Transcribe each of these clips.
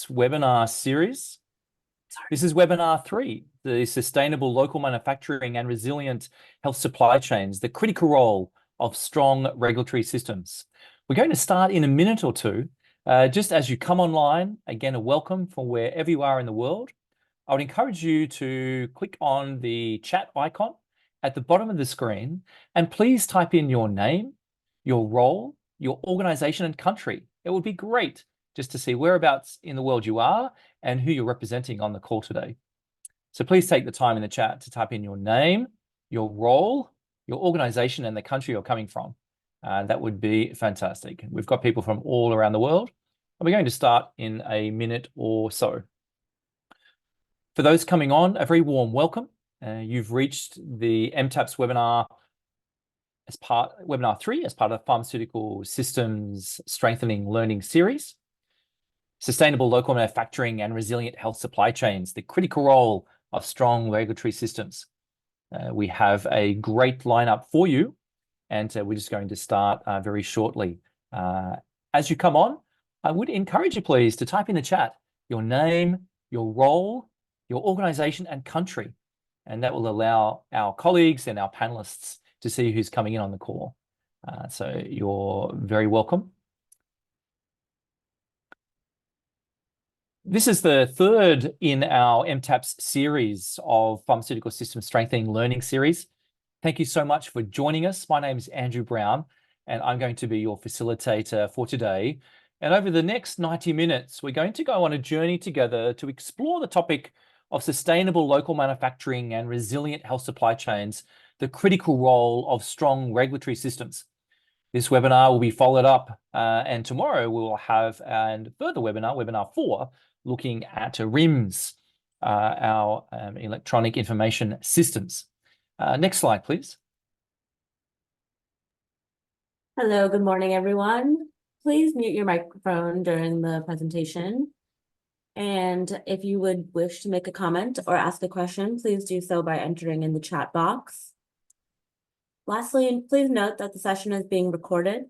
MTaPS webinar series. This is webinar 3, the Sustainable Local Manufacturing and Resilient Health Supply Chains, the critical role of strong regulatory systems. We're going to start in a minute or two. Just as you come online, again, a welcome from wherever you are in the world. I would encourage you to click on the chat icon at the bottom of the screen, and please type in your name, your role, your organization and country. It would be great just to see whereabouts in the world you are and who you're representing on the call today. So please take the time in the chat to type in your name, your role, your organization and the country you're coming from. That would be fantastic. We've got people from all around the world, and we're going to start in a minute or so. For those coming on, a very warm welcome. You've reached the MTaPS webinar webinar 3 as part of the Pharmaceutical Systems Strengthening Learning Series. Sustainable Local Manufacturing and Resilient Health Supply Chains, the critical role of strong regulatory systems. We have a great lineup for you, and we're just going to start very shortly. As you come on, I would encourage you, please, to type in the chat your name, your role, your organization and country, and that will allow our colleagues and our panelists to see who's coming in on the call. So you're very welcome. This is the third in our MTaPS series of Pharmaceutical System Strengthening Learning Series. Thank you so much for joining us. My name is Andrew Brown, and I'm going to be your facilitator for today. And over the next 90 minutes, we're going to go on a journey together to explore the topic of sustainable local manufacturing and resilient health supply chains, the critical role of strong regulatory systems. This webinar will be followed up, and tomorrow we will have a further webinar, webinar 4, looking at RIMS, our electronic information systems. Next slide, please. Hello, good morning, everyone. Please mute your microphone during the presentation. And if you would wish to make a comment or ask a question, please do so by entering in the chat box. Lastly, please note that the session is being recorded,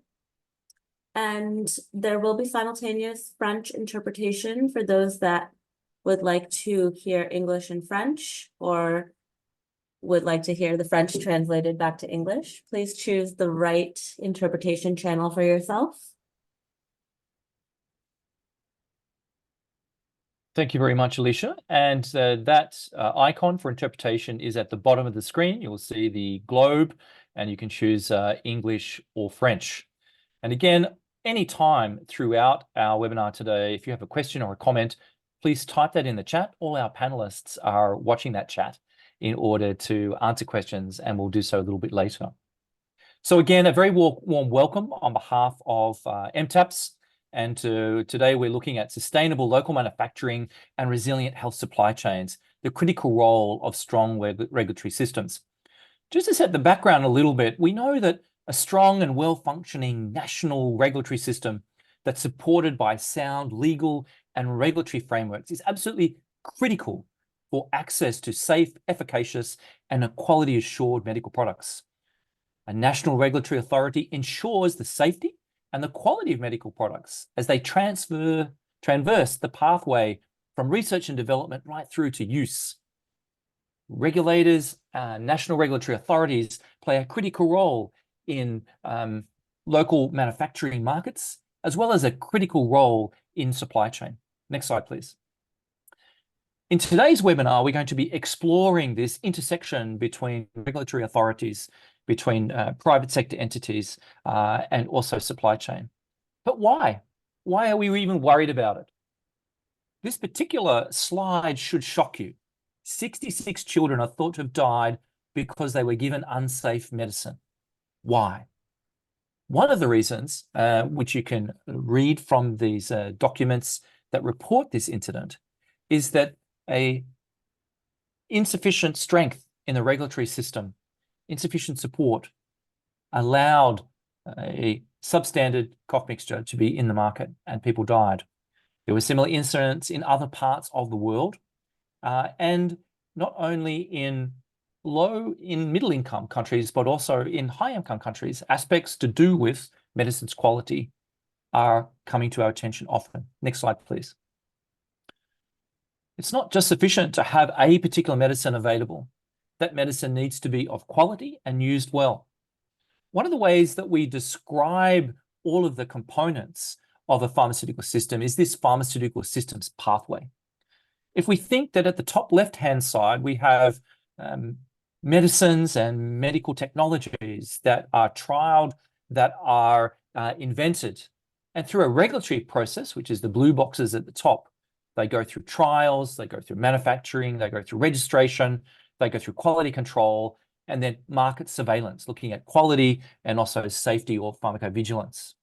and there will be simultaneous French interpretation for those that would like to hear English and French, or would like to hear the French translated back to English. Please choose the right interpretation channel for yourself. Thank you very much, Alicia. And that icon for interpretation is at the bottom of the screen. You'll see the globe, and you can choose English or French. And again, any time throughout our webinar today, if you have a question or a comment, please type that in the chat. All our panelists are watching that chat in order to answer questions, and we'll do so a little bit later. So again, a very warm welcome on behalf of MTaPS. And today we're looking at sustainable local manufacturing and resilient health supply chains, the critical role of strong regulatory systems. Just to set the background a little bit, we know that a strong and well-functioning national regulatory system that's supported by sound legal and regulatory frameworks is absolutely critical for access to safe, efficacious, and quality assured medical products. A national regulatory authority ensures the safety and the quality of medical products as they traverse the pathway from research and development right through to use. Regulators, national regulatory authorities play a critical role in local manufacturing markets, as well as a critical role in supply chain. Next slide, please. In today's webinar, we're going to be exploring this intersection between regulatory authorities, between private sector entities, and also supply chain. But why? Why are we even worried about it? This particular slide should shock you. 66 children are thought to have died because they were given unsafe medicine. Why? One of the reasons, which you can read from these documents that report this incident, is that insufficient strength in the regulatory system, insufficient support, allowed a substandard cough mixture to be in the market, and people died. There were similar incidents in other parts of the world, and not only in middle-income countries, but also in high-income countries. Aspects to do with medicine's quality are coming to our attention often. Next slide, please. It's not just sufficient to have a particular medicine available. That medicine needs to be of quality and used well. One of the ways that we describe all of the components of a pharmaceutical system is this pharmaceutical systems pathway. If we think that at the top left-hand side, we have medicines and medical technologies that are trialed, that are invented, and through a regulatory process, which is the blue boxes at the top, they go through trials, they go through manufacturing, they go through registration, they go through quality control, and then market surveillance, looking at quality and also safety or pharmacovigilance.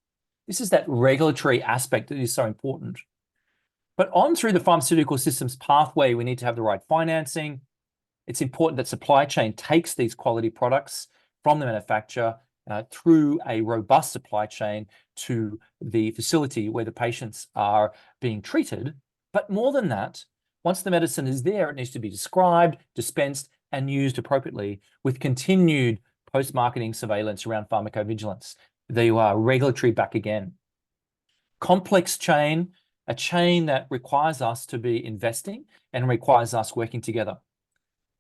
This is that regulatory aspect that is so important. But on through the pharmaceutical systems pathway, we need to have the right financing. It's important that supply chain takes these quality products from the manufacturer through a robust supply chain to the facility where the patients are being treated. But more than that, once the medicine is there, it needs to be described, dispensed, and used appropriately with continued post-marketing surveillance around pharmacovigilance. There you are, regulatory back again. Complex chain, a chain that requires us to be investing and requires us working together.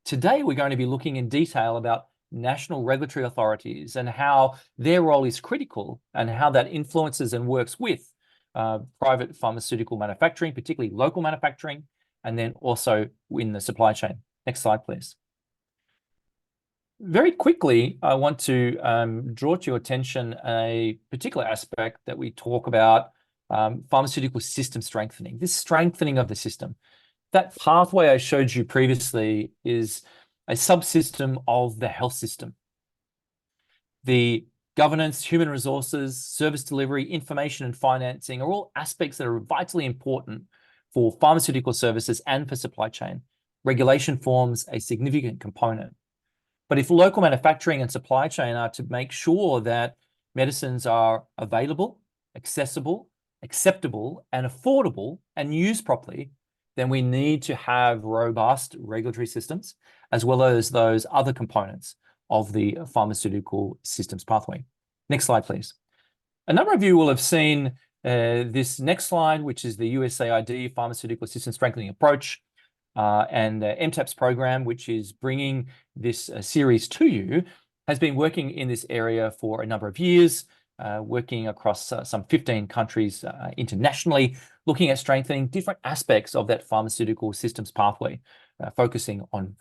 Today, we're going to be looking in detail about national regulatory authorities and how their role is critical and how that influences and works with private pharmaceutical manufacturing, particularly local manufacturing, and then also in the supply chain. Next slide, please. Very quickly, I want to draw to your attention a particular aspect that we talk about, pharmaceutical system strengthening, this strengthening of the system. That pathway I showed you previously is a subsystem of the health system. The governance, human resources, service delivery, information and financing are all aspects that are vitally important for pharmaceutical services and for supply chain. Regulation forms a significant component. But if local manufacturing and supply chain are to make sure that medicines are available, accessible, acceptable, and affordable and used properly, then we need to have robust regulatory systems, as well as those other components of the pharmaceutical systems pathway. Next slide, please. A number of you will have seen this next slide, which is the USAID Pharmaceutical System Strengthening Approach and the MTaPS program, which is bringing this series to you, has been working in this area for a number of years, working across some 15 countries internationally, looking at strengthening different aspects of that pharmaceutical systems pathway, focusing on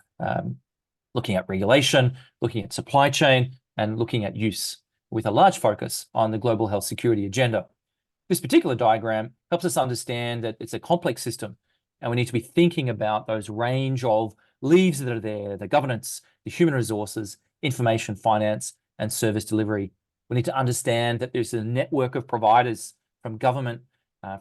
looking at regulation, looking at supply chain, and looking at use, with a large focus on the global health security agenda. This particular diagram helps us understand that it's a complex system, and we need to be thinking about those range of levers that are there, the governance, the human resources, information, finance, and service delivery. We need to understand that there's a network of providers from government,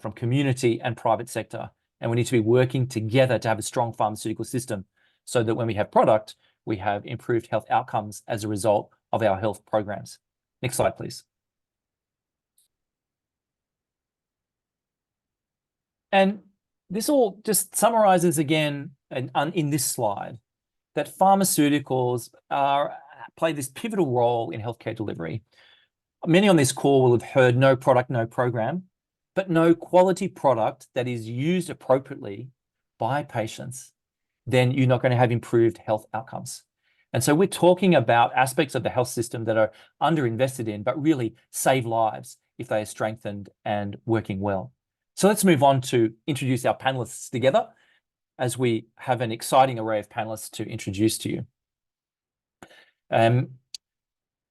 from community and private sector, and we need to be working together to have a strong pharmaceutical system so that when we have product, we have improved health outcomes as a result of our health programs. Next slide, please. And this all just summarizes again in this slide that pharmaceuticals play this pivotal role in healthcare delivery. Many on this call will have heard no product, no program, but no quality product that is used appropriately by patients, then you're not going to have improved health outcomes. And so we're talking about aspects of the health system that are underinvested in, but really save lives if they are strengthened and working well. So let's move on to introduce our panelists together, as we have an exciting array of panelists to introduce to you.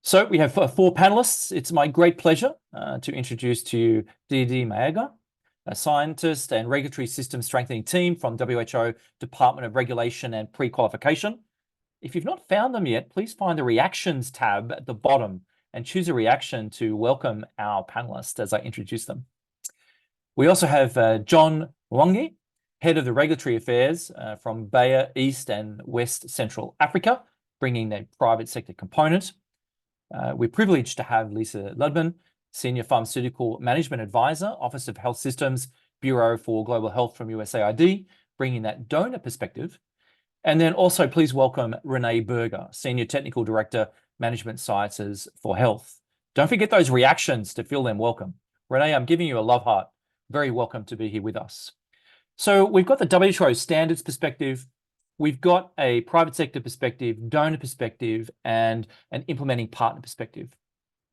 So we have 4 panelists. It's my great pleasure to introduce to you Didi Maeaga, a scientist and regulatory system strengthening team from WHO Department of Regulation and Pre-Qualification. If you've not found them yet, please find the reactions tab at the bottom and choose a reaction to welcome our panelists as I introduce them. We also have John Mwangi, Head of the Regulatory Affairs from Bayer, East and West Central Africa, bringing the private sector component. We're privileged to have Lisa Ludman, Senior Pharmaceutical Management Advisor, Office of Health Systems, Bureau for Global Health from USAID, bringing that donor perspective. And then also please welcome Renee Berger, Senior Technical Director, Management Sciences for Health. Don't forget those reactions to feel them welcome. Renee, I'm giving you a love heart. Very welcome to be here with us. So we've got the WHO standards perspective, we've got a private sector perspective, donor perspective, and an implementing partner perspective.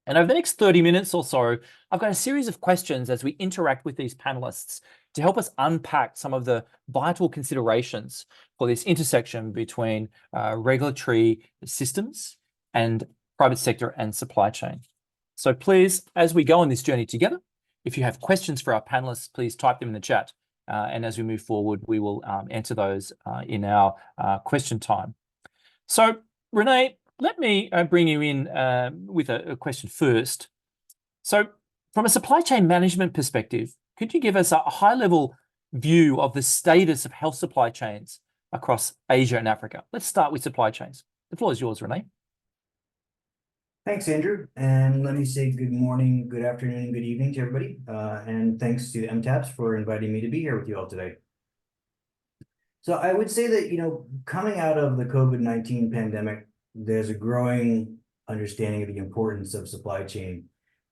And over the next 30 minutes or so, I've got a series of questions as we interact with these panelists to help us unpack some of the vital considerations for this intersection between regulatory systems and private sector and supply chain. So please, as we go on this journey together, if you have questions for our panelists, please type them in the chat. And as we move forward, we will answer those in our question time. So Renee, let me bring you in with a question first. So from a supply chain management perspective, could you give us a high-level view of the status of health supply chains across Asia and Africa? Let's start with supply chains. The floor is yours, Renee. Thanks, Andrew. And let me say good morning, good afternoon, good evening to everybody. And thanks to MTaPS for inviting me to be here with you all today. So I would say that, coming out of the COVID-19 pandemic, there's a growing understanding of the importance of supply chain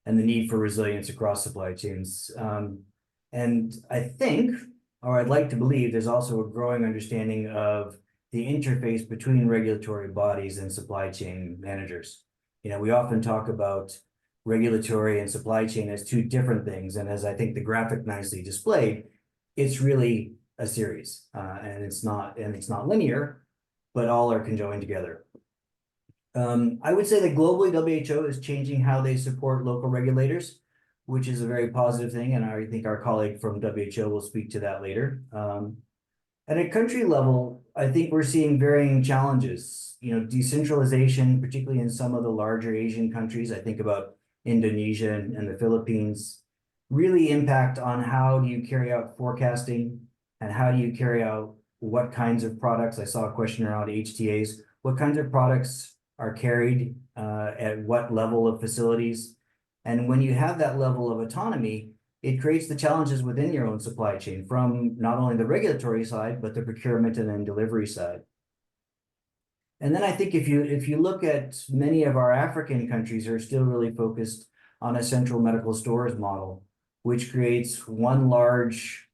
and the need for resilience across supply chains. And I think, or I'd like to believe, there's also a growing understanding of the interface between regulatory bodies and supply chain managers. We often talk about regulatory and supply chain as two different things. And as I think the graphic nicely displayed, it's really a series, and it's not linear, but all are conjoined together. I would say that globally, WHO is changing how they support local regulators, which is a very positive thing, and I think our colleague from WHO will speak to that later. At a country level, I think we're seeing varying challenges. Decentralization, particularly in some of the larger Asian countries, I think about Indonesia and the Philippines, really impact on how do you carry out forecasting and how do you carry out what kinds of products. I saw a question around HTAs. What kinds of products are carried at what level of facilities? And when you have that level of autonomy, it creates the challenges within your own supply chain from not only the regulatory side, but the procurement and then delivery side. And then I think if you look at many of our African countries are still really focused on a central medical stores model, which creates one large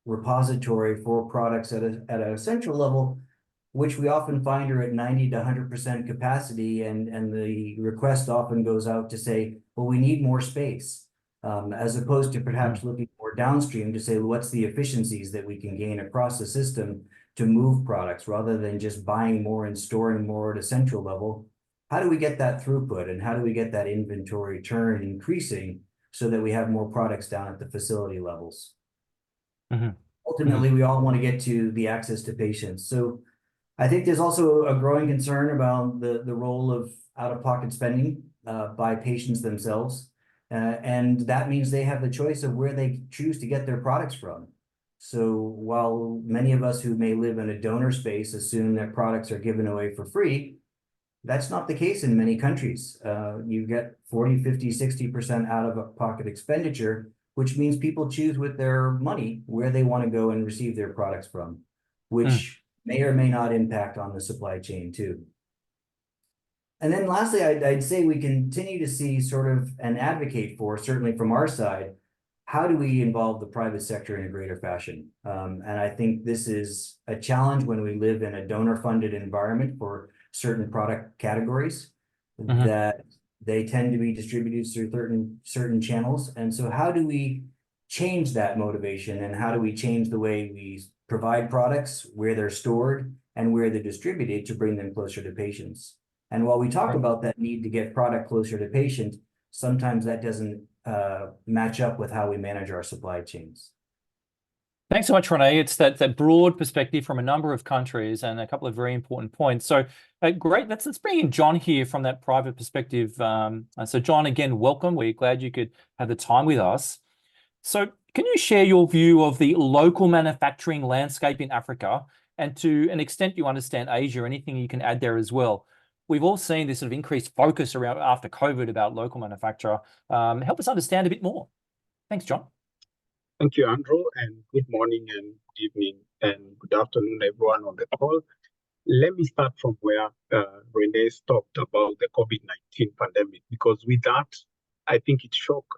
repository for products at a central level, which we often find are at 90 to 100% capacity, and the request often goes out to say, well, we need more space, as opposed to perhaps looking more downstream to say, well, what's the efficiencies that we can gain across the system to move products rather than just buying more and storing more at a central level. How do we get that throughput and how do we get that inventory turn increasing so that we have more products down at the facility levels? Ultimately, we all want to get to the access to patients. So I think there's also a growing concern about the role of out-of-pocket spending by patients themselves. And that means they have the choice of where they choose to get their products from. So while many of us who may live in a donor space assume that products are given away for free, that's not the case in many countries. You get 40, 50, 60% out-of-pocket expenditure, which means people choose with their money where they want to go and receive their products from, which may or may not impact on the supply chain too. And then lastly, I'd say we continue to see sort of and advocate for, certainly from our side, how do we involve the private sector in a greater fashion? And I think this is a challenge when we live in a donor-funded environment for certain product categories that they tend to be distributed through certain channels. And so how do we change that motivation and how do we change the way we provide products, where they're stored and where they're distributed to bring them closer to patients? And while we talk about that need to get product closer to patient, sometimes that doesn't match up with how we manage our supply chains. Thanks so much, Renee. It's that broad perspective from a number of countries and a couple of very important points. So great. Let's bring in John here from that private perspective. So John, again, welcome. We're glad you could have the time with us. So can you share your view of the local manufacturing landscape in Africa, and to an extent you understand Asia, anything you can add there as well? We've all seen this sort of increased focus around after COVID about local manufacture. Help us understand a bit more. Thanks, John. Thank you, Andrew, and good morning and good evening and good afternoon, everyone on the call. Let me start from where Renee talked about the COVID-19 pandemic, because with that, I think it shocked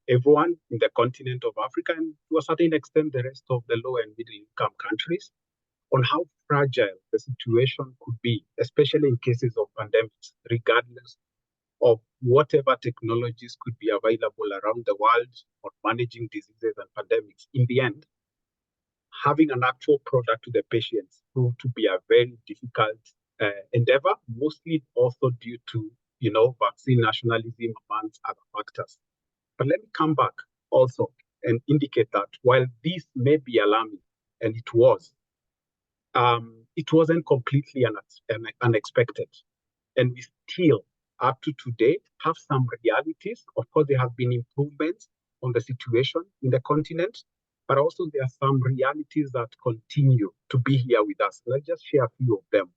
everyone in the continent of Africa and to a certain extent the rest of the low and middle income countries on how fragile the situation could be, especially in cases of pandemics, regardless of whatever technologies could be available around the world for managing diseases and pandemics. In the end, having an actual product to the patients proved to be a very difficult endeavor, mostly also due to, vaccine nationalism amongst other factors. But let me come back also and indicate that while this may be alarming, and it wasn't completely unexpected. And we still, up to today, have some realities. Of course, there have been improvements on the situation in the continent, but also there are some realities that continue to be here with us. Let's just share a few of them.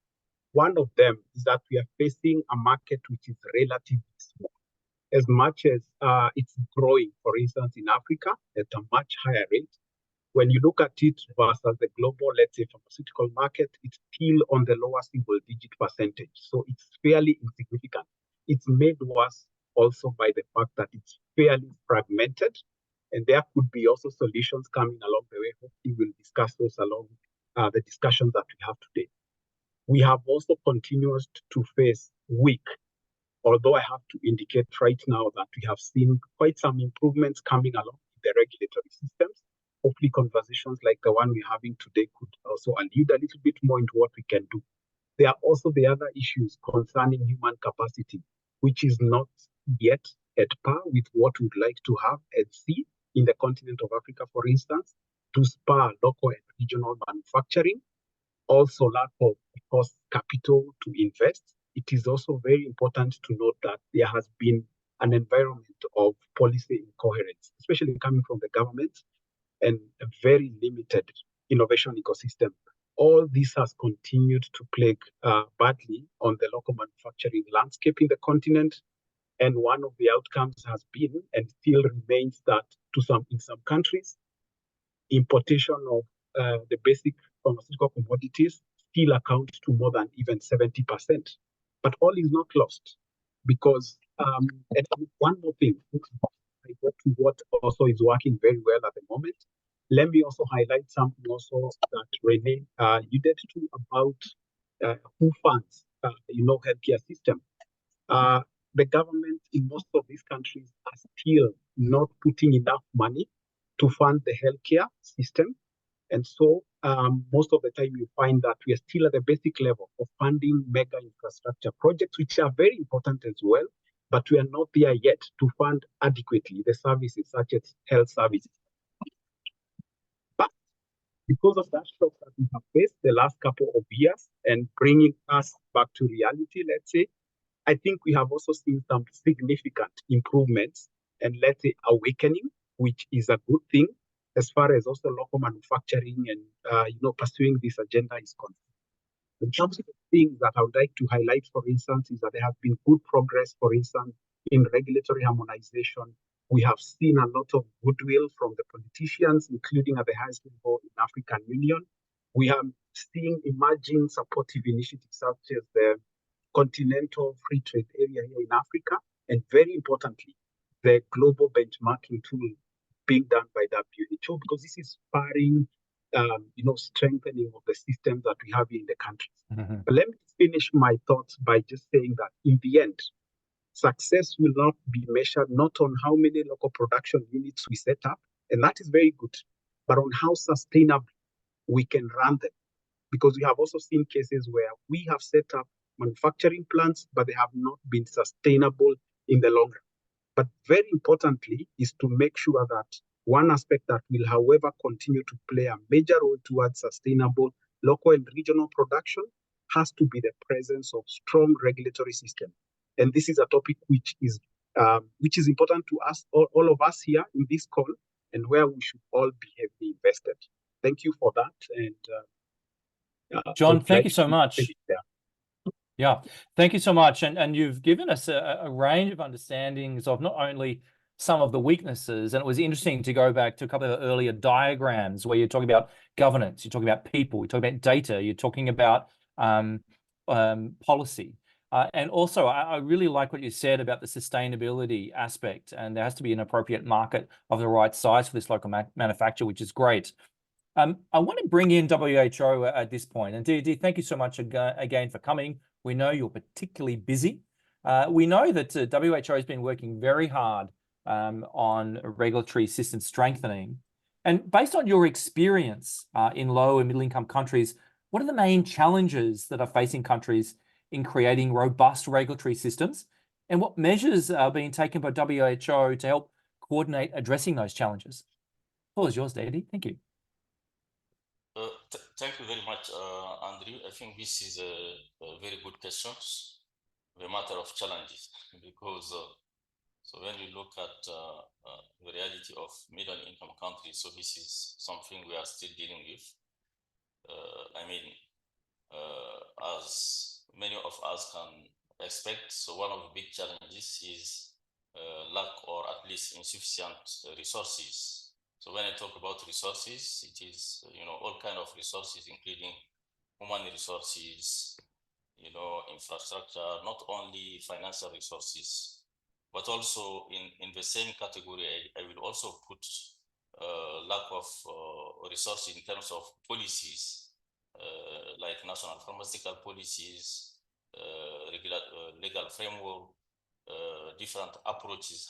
One of them is that we are facing a market which is relatively small. As much as it's growing, for instance, in Africa at a much higher rate, when you look at it versus the global, let's say, pharmaceutical market, it's still on the lower single-digit percentage. So it's fairly insignificant. It's made worse also by the fact that it's fairly fragmented, and there could be also solutions coming along the way. Hopefully, we'll discuss those along the discussions that we have today. We have also continued to face weak, although I have to indicate right now that we have seen quite some improvements coming along in the regulatory systems. Hopefully conversations like the one we're having today could also allude a little bit more into what we can do. There are also the other issues concerning human capacity, which is not yet at par with what we'd like to have and see in the continent of Africa, for instance, to spur local and regional manufacturing. Also lack of course, capital to invest. It is also very important to note that there has been an environment of policy incoherence, especially coming from the government, and a very limited innovation ecosystem. All this has continued to plague badly on the local manufacturing landscape in the continent. And one of the outcomes has been and still remains that in some countries, importation of the basic pharmaceutical commodities still accounts to more than even 70%. But all is not lost because, and one more thing, I go to what also is working very well at the moment. Let me also highlight something also that Renee alluded to about who funds, healthcare system. The government in most of these countries are still not putting enough money to fund the healthcare system. And so most of the time you find that we are still at the basic level of funding mega infrastructure projects, which are very important as well, but we are not there yet to fund adequately the services such as health services. But because of that shock that we have faced the last couple of years and bringing us back to reality, let's say, I think we have also seen some significant improvements and let's say awakening, which is a good thing as far as also local manufacturing and pursuing this agenda is concerned. In terms of the things that I would like to highlight, for instance, is that there has been good progress, for instance, in regulatory harmonization. We have seen a lot of goodwill from the politicians, including at the highest level in the African Union. We have seen emerging supportive initiatives such as the Continental Free Trade Area here in Africa, and very importantly, the global benchmarking tool being done by WHO, because this is spurring, strengthening of the systems that we have in the countries. Mm-hmm. But let me finish my thoughts by just saying that in the end, success will not be measured not on how many local production units we set up, and that is very good, but on how sustainably we can run them. Because we have also seen cases where we have set up manufacturing plants, but they have not been sustainable in the long run. But very importantly is to make sure that one aspect that will, however, continue to play a major role towards sustainable local and regional production has to be the presence of strong regulatory systems. And this is a topic which is important to us, all of us here in this call, and where we should all be heavily invested. Thank you for that. And John, thank you so much. Yeah, thank you so much. And you've given us a range of understandings of not only some of the weaknesses, and it was interesting to go back to a couple of earlier diagrams where you're talking about governance, you're talking about people, you're talking about data, you're talking about policy. And also, I really like what you said about the sustainability aspect, and there has to be an appropriate market of the right size for this local manufacturer, which is great. I want to bring in WHO at this point. And Dee, thank you so much again for coming. We know you're particularly busy. We know that WHO has been working very hard on regulatory system strengthening. And based on your experience in low and middle income countries, what are the main challenges that are facing countries in creating robust regulatory systems? And what measures are being taken by WHO to help coordinate addressing those challenges? The floor is yours, Dee. Thank you. Thank you very much, Andrew. I think this is a very good question, the matter of challenges, because so when you look at the reality of middle-income countries, so this is something we are still dealing with. I mean, as many of us can expect, so one of the big challenges is lack or at least insufficient resources. So when I talk about resources, it is, all kind of resources, including human resources, infrastructure, not only financial resources, but also in the same category, I will also put lack of resources in terms of policies, like national pharmaceutical policies, legal framework, different approaches,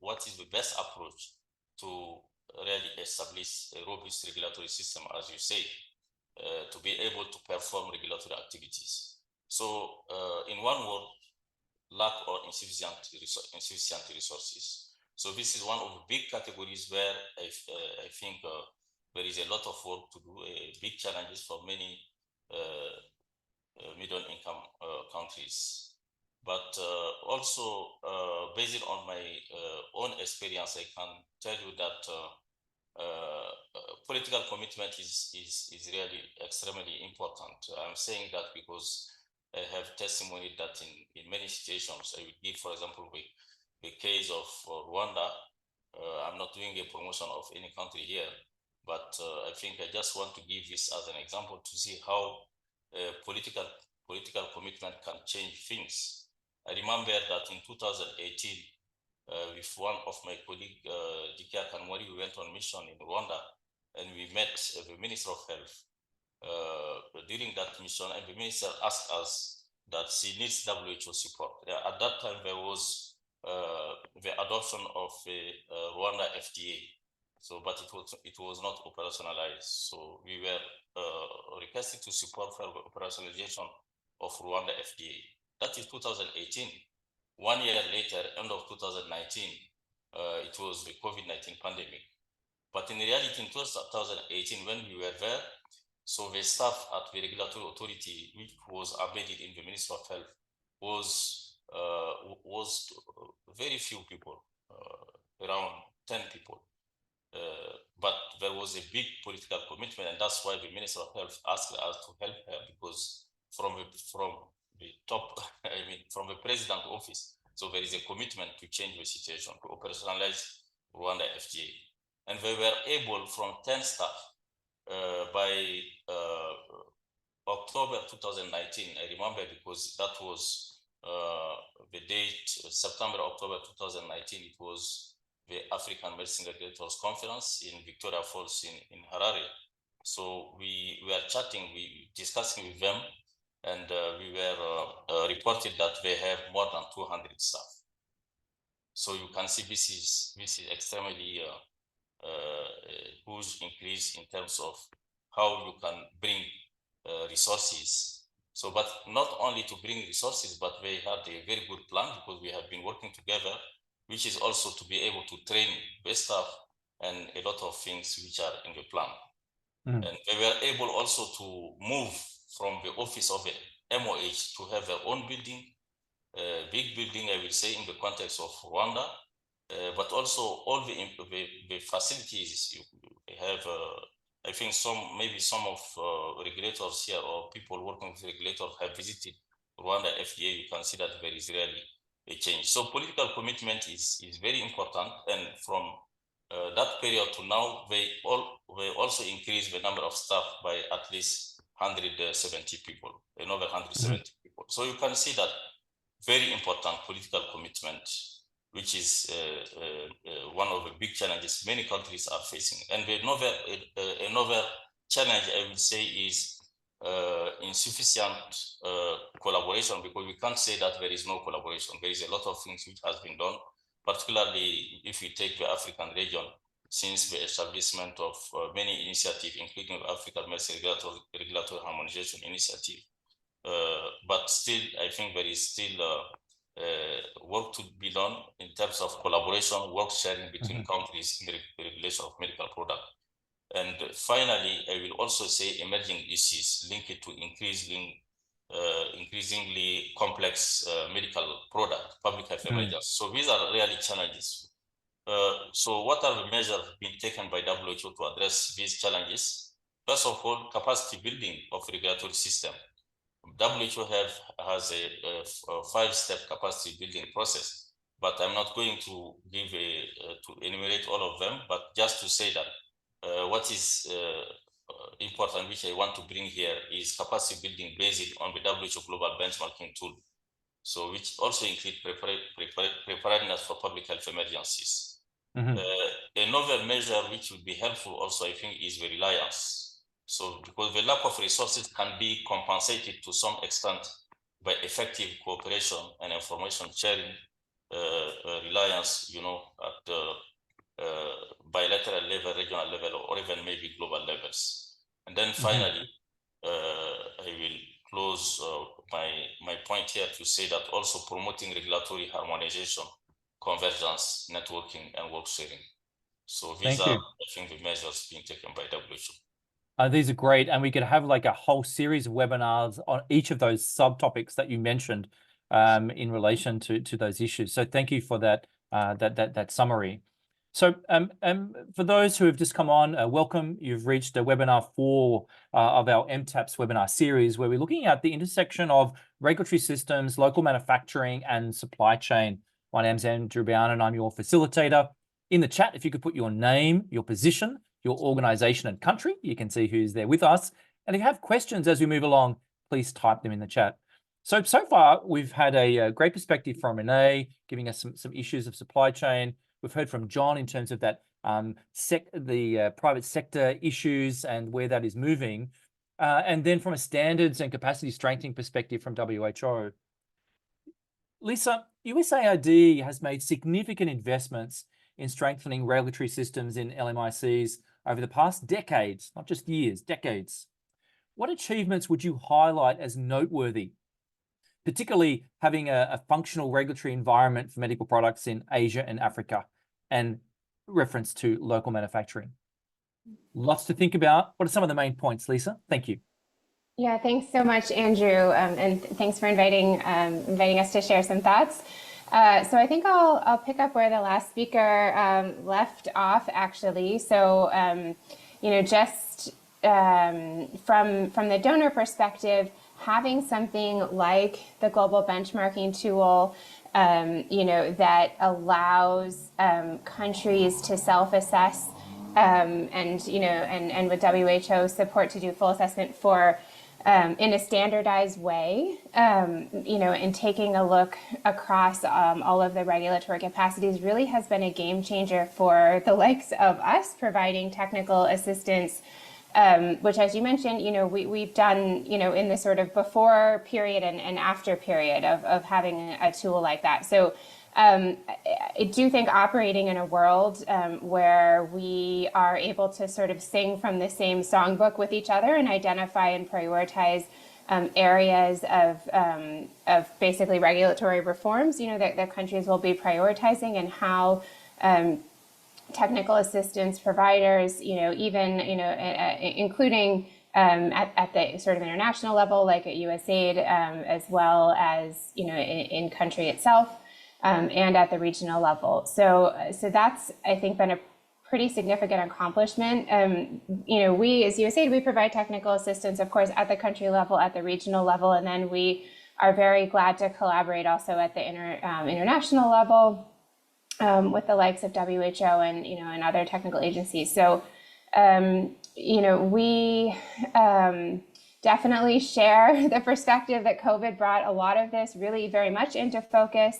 what is the best approach to really establish a robust regulatory system, as you say, to be able to perform regulatory activities. So in one word, lack or insufficient resources. So this is one of the big categories where I think there is a lot of work to do, big challenges for many middle-income countries. But also, based on my own experience, I can tell you that political commitment is really extremely important. I'm saying that because I have testimony that in many situations, I will give, for example, the case of Rwanda. I'm not doing a promotion of any country here, but I think I just want to give this as an example to see how political commitment can change things. I remember that in 2018, with one of my colleagues, Dikia Kanwari, we went on mission in Rwanda, and we met the Minister of Health during that mission, and the minister asked us that she needs WHO support. At that time, there was the adoption of the Rwanda FDA, so but it was not operationalized. So we were requested to support for the operationalization of Rwanda FDA. That is 2018. 1 year later, end of 2019, it was the COVID-19 pandemic. But in reality, in 2018, when we were there, so the staff at the regulatory authority, which was embedded in the Ministry of Health, was very few people, around 10 people. But there was a big political commitment, and that's why the Minister of Health asked us to help her, because from the top, I mean, from the president office, so there is a commitment to change the situation, to operationalize Rwanda FDA. And they were able, from 10 staff, by October 2019, I remember, because that was the date, September, October 2019, it was the African Medicine Regulators Conference in Victoria Falls in Harare. So we were chatting, we discussing with them, and we were reported that they have more than 200 staff. So you can see this is extremely huge increase in terms of how you can bring resources. So, but not only to bring resources, but they had a very good plan, because we have been working together, which is also to be able to train the staff and a lot of things which are in the plan. And they were able also to move from the office of the MOH to have their own building, big building, I will say, in the context of Rwanda, but also all the facilities you have. I think maybe some of regulators here or people working with regulators have visited Rwanda FDA. You can see that there is really a change. So political commitment is very important, and from that period to now, they also increase the number of staff by at least 170 people, another 170 people. So you can see that very important political commitment, which is one of the big challenges many countries are facing. And another challenge, I would say, is insufficient collaboration, because we can't say that there is no collaboration. There is a lot of things which has been done, particularly if you take the African region, since the establishment of many initiatives, including the African Medicine Regulatory Harmonization Initiative. But still, I think there is still work to be done in terms of collaboration, work sharing between countries in the regulation of medical products. And finally, I will also say emerging issues linked to increasingly complex medical product, public health emergencies. So these are really challenges. So what are the measures being taken by WHO to address these challenges? First of all, capacity building of regulatory system. WHO has a 5-step capacity building process, but I'm not going to give to enumerate all of them, but just to say that what is important, which I want to bring here, is capacity building based on the WHO global benchmarking tool. So which also include preparedness for public health emergencies. Another measure which would be helpful also, I think, is the reliance. So because the lack of resources can be compensated to some extent by effective cooperation and information sharing, reliance, you know, at the bilateral level, regional level, or even maybe global levels. And then finally, I will close my point here to say that also promoting regulatory harmonization, convergence, networking, and work sharing. So these are, I think, the measures being taken by WHO. These are great, and we could have like a whole series of webinars on each of those subtopics that you mentioned in relation to those issues. So thank you for that that summary. So for those who have just come on, welcome. You've reached webinar 4 of our MTaPS webinar series, where we're looking at the intersection of regulatory systems, local manufacturing, and supply chain. My name's Andrew Brown, and I'm your facilitator. In the chat, if you could put your name, your position, your organization and country, you can see who's there with us. And if you have questions as we move along, please type them in the chat. So far, we've had a great perspective from Renee, giving us some issues of supply chain. We've heard from John in terms of that private sector issues and where that is moving. And then from a standards and capacity strengthening perspective from WHO. Lisa, USAID has made significant investments in strengthening regulatory systems in LMICs over the past decades, not just years, decades. What achievements would you highlight as noteworthy, particularly having a functional regulatory environment for medical products in Asia and Africa, and reference to local manufacturing? Lots to think about. What are some of the main points, Lisa? Thank you. Yeah, thanks so much, Andrew, and thanks for inviting us to share some thoughts. So I think I'll pick up where the last speaker left off, actually. So, you know, just from the donor perspective, having something like the global benchmarking tool, you know, that allows countries to self-assess and, you know, and with WHO support to do full assessment for in a standardized way, you know, and taking a look across all of the regulatory capacities really has been a game changer for the likes of us providing technical assistance, which, as you mentioned, you know, we've done, you know, in the sort of before period and after period of having a tool like that. So I do think operating in a world where we are able to sort of sing from the same songbook with each other and identify and prioritize areas of basically regulatory reforms, you know, that countries will be prioritizing, and how technical assistance providers, you know, even, you know, including at the sort of international level, like at USAID, as well as, you know, in country itself. And at the regional level. So that's, I think, been a pretty significant accomplishment. You know, we as USAID, we provide technical assistance, of course, at the country level, at the regional level, and then we are very glad to collaborate also at the international level with the likes of WHO and, you know, and other technical agencies. So, you know, we definitely share the perspective that COVID brought a lot of this really very much into focus.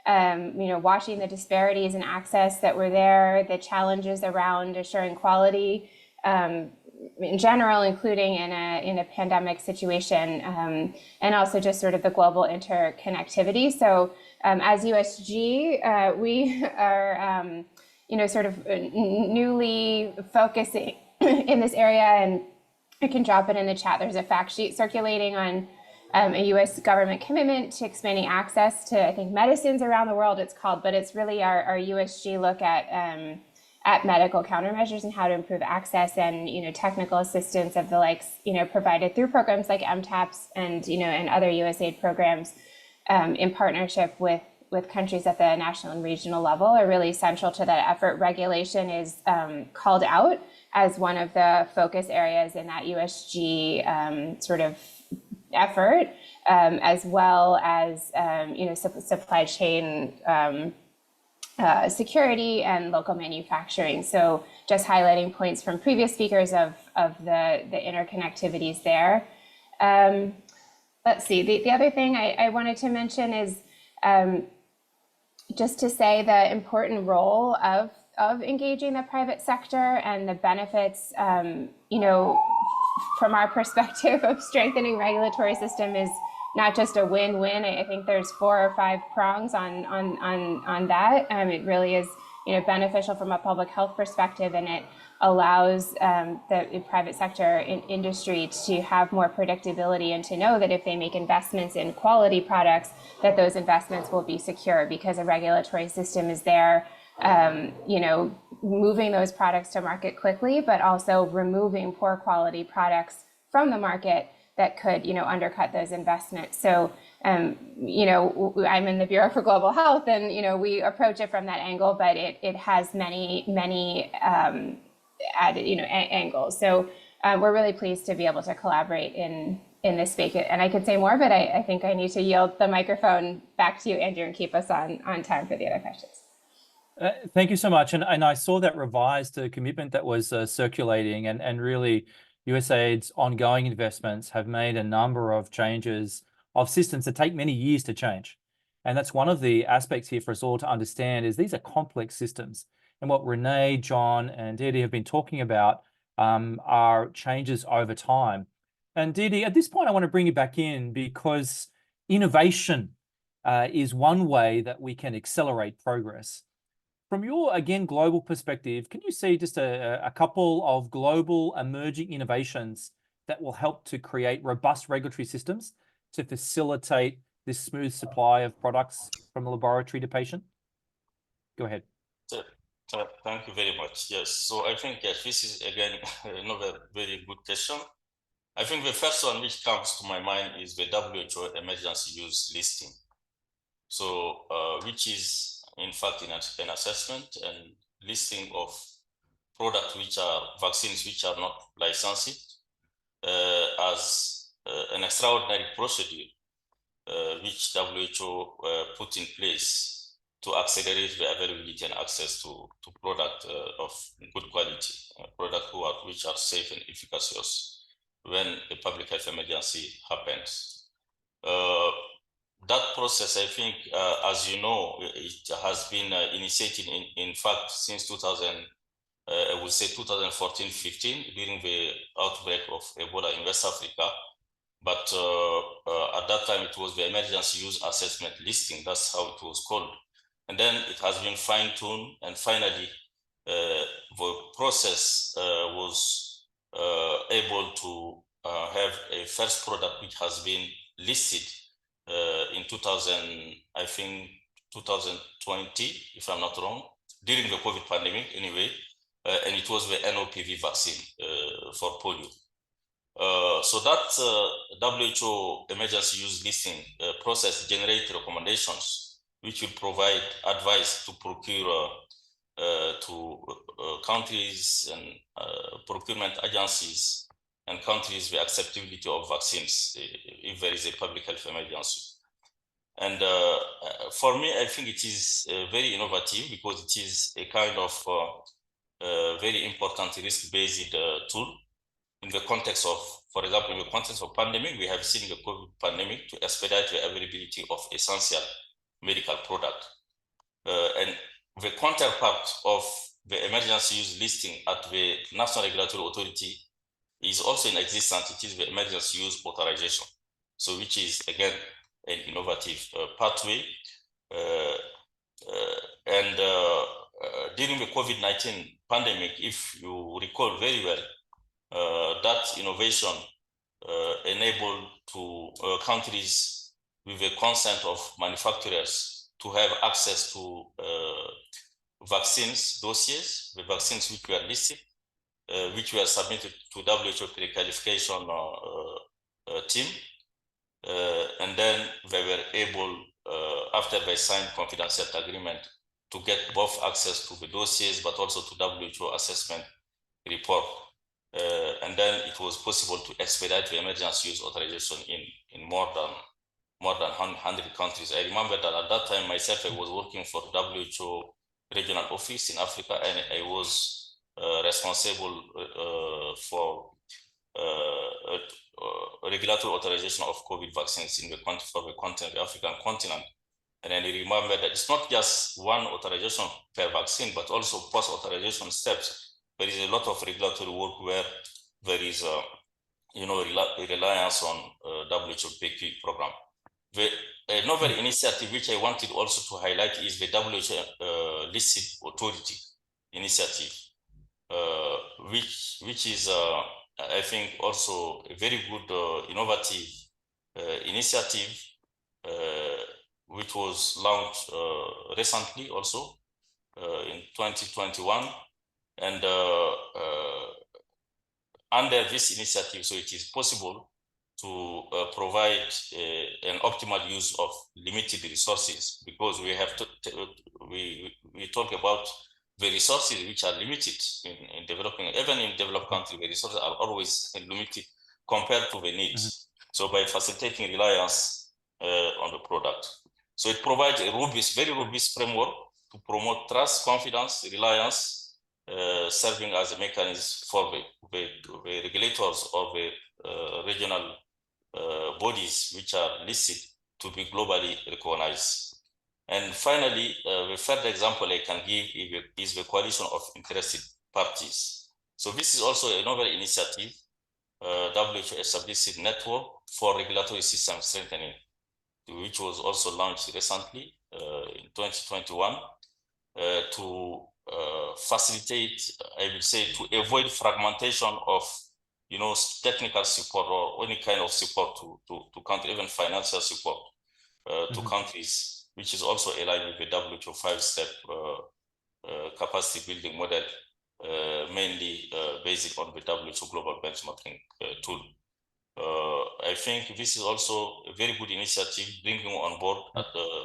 Watching the disparities in access that were there, the challenges around assuring quality in general, including in a pandemic situation, and also just sort of the global interconnectivity. So as USG, we are sort of newly focusing in this area, and I can drop it in the chat. There's a fact sheet circulating on a U.S. government commitment to expanding access to, I think, medicines around the world, it's called, but it's really our USG look at medical countermeasures and how to improve access and, technical assistance of the likes, provided through programs like MTaPS and, and other USAID programs in partnership with countries at the national and regional level are really central to that effort. Regulation is called out as one of the focus areas in that USG sort of effort, as well as supply chain security and local manufacturing. So just highlighting points from previous speakers of the interconnectivities there. Let's see, the other thing I wanted to mention is just to say the important role of engaging the private sector and the benefits, from our perspective of strengthening regulatory system is not just a win-win. I think there's 4 or 5 prongs on that. It really is, beneficial from a public health perspective, and it allows the private sector industry to have more predictability and to know that if they make investments in quality products, that those investments will be secure because a regulatory system is there, moving those products to market quickly, but also removing poor quality products from the market that could, undercut those investments. So, I'm in the Bureau for Global Health, and we approach it from that angle, but it has many added, angles. So we're really pleased to be able to collaborate in this space. And I could say more, but I think I need to yield the microphone back to you, Andrew, and keep us on time for the other questions. Thank you so much. And I saw that revised commitment that was circulating, and really USAID's ongoing investments have made a number of changes of systems that take many years to change. And that's one of the aspects here for us all to understand is these are complex systems. And what Renee, John, and Didi have been talking about are changes over time. And Didi, at this point, I want to bring you back in because innovation is one way that we can accelerate progress. From your, again, global perspective, can you see just a couple of global emerging innovations that will help to create robust regulatory systems to facilitate this smooth supply of products from the laboratory to patient? Go ahead. Thank you very much. Yes, so I think this is, again, another very good question. I think the first one which comes to my mind is the WHO emergency use listing. So, which is, in fact, an assessment and listing of products which are vaccines which are not licensed as an extraordinary procedure which WHO put in place to accelerate the availability and access to product of good quality, products which are safe and efficacious when a public health emergency happens. That process, I think, as you know, it has been initiated in fact since 2014-15 during the outbreak of Ebola in West Africa. But at that time, it was the emergency use assessment listing. That's how it was called. And then it has been fine-tuned, and finally, the process was able to have a first product which has been listed in 2020, if I'm not wrong, during the COVID pandemic anyway, and it was the NOPV vaccine for polio. So that WHO emergency use listing process generates recommendations which will provide advice to procure to countries and procurement agencies and countries the acceptability of vaccines if there is a public health emergency. And for me, I think it is very innovative because it is a kind of very important risk-based tool in the context of, For example, in the context of pandemic, we have seen the COVID pandemic to expedite the availability of essential medical product. And the counterpart of the emergency use listing at the National Regulatory Authority is also in existence. It is the emergency use authorization. So which is, again, an innovative pathway. During the COVID-19 pandemic, if you recall very well, that innovation enabled to countries with the consent of manufacturers to have access to vaccines dossiers, the vaccines which were listed, which were submitted to WHO pre-qualification team. And then they were able, after they signed confidential agreement, to get both access to the dossiers, but also to WHO assessment report. And then it was possible to expedite the emergency use authorization in more than 100 countries. I remember that at that time, myself, I was working for WHO regional office in Africa, and I was responsible for regulatory authorization of COVID vaccines in the the African continent. And I remember that it's not just one authorization per vaccine, but also post-authorization steps. There is a lot of regulatory work where there is reliance on WHO PQ program. Another initiative which I wanted also to highlight is the WHO listed authority initiative, which is I think also a very good innovative initiative, which was launched recently also in 2021. And under this initiative, so it is possible to provide an optimal use of limited resources, because we have to we talk about the resources which are limited in developing, even in developed countries, the resources are always limited compared to the needs. So by facilitating reliance on the product. So it provides a very robust framework to promote trust, confidence, reliance, serving as a mechanism for the regulators or the regional bodies which are listed to be globally recognized. And finally, the third example I can give is the coalition of interested parties. So this is also another initiative. WHO established a network for regulatory system strengthening, which was also launched recently in 2021 to facilitate, I would say, to avoid fragmentation of technical support or any kind of support to countries, even financial support to countries, which is also aligned with the WHO 5-step capacity building model, mainly based on the WHO global benchmarking tool. I think this is also a very good initiative, bringing on board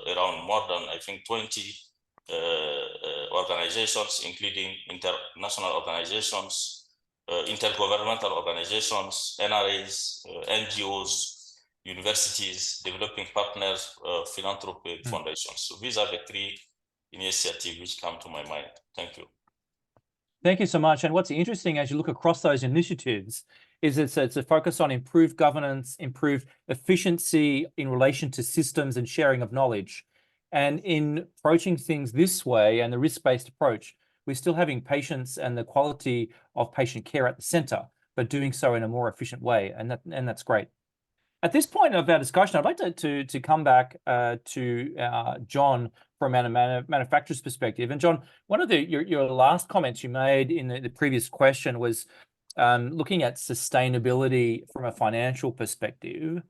around more than, I think, 20 organizations, including international organizations, intergovernmental organizations, NRAs, NGOs, universities, developing partners, philanthropic foundations. So these are the three initiatives which come to my mind. Thank you. Thank you so much. And what's interesting as you look across those initiatives is it's a focus on improved governance, improved efficiency in relation to systems and sharing of knowledge. And in approaching things this way and the risk-based approach, we're still having patients and the quality of patient care at the center, but doing so in a more efficient way. And that's great. At this point of our discussion, I'd like to come back to John from a manufacturer's perspective. And John, one of your last comments you made in the previous question was looking at sustainability from a financial perspective.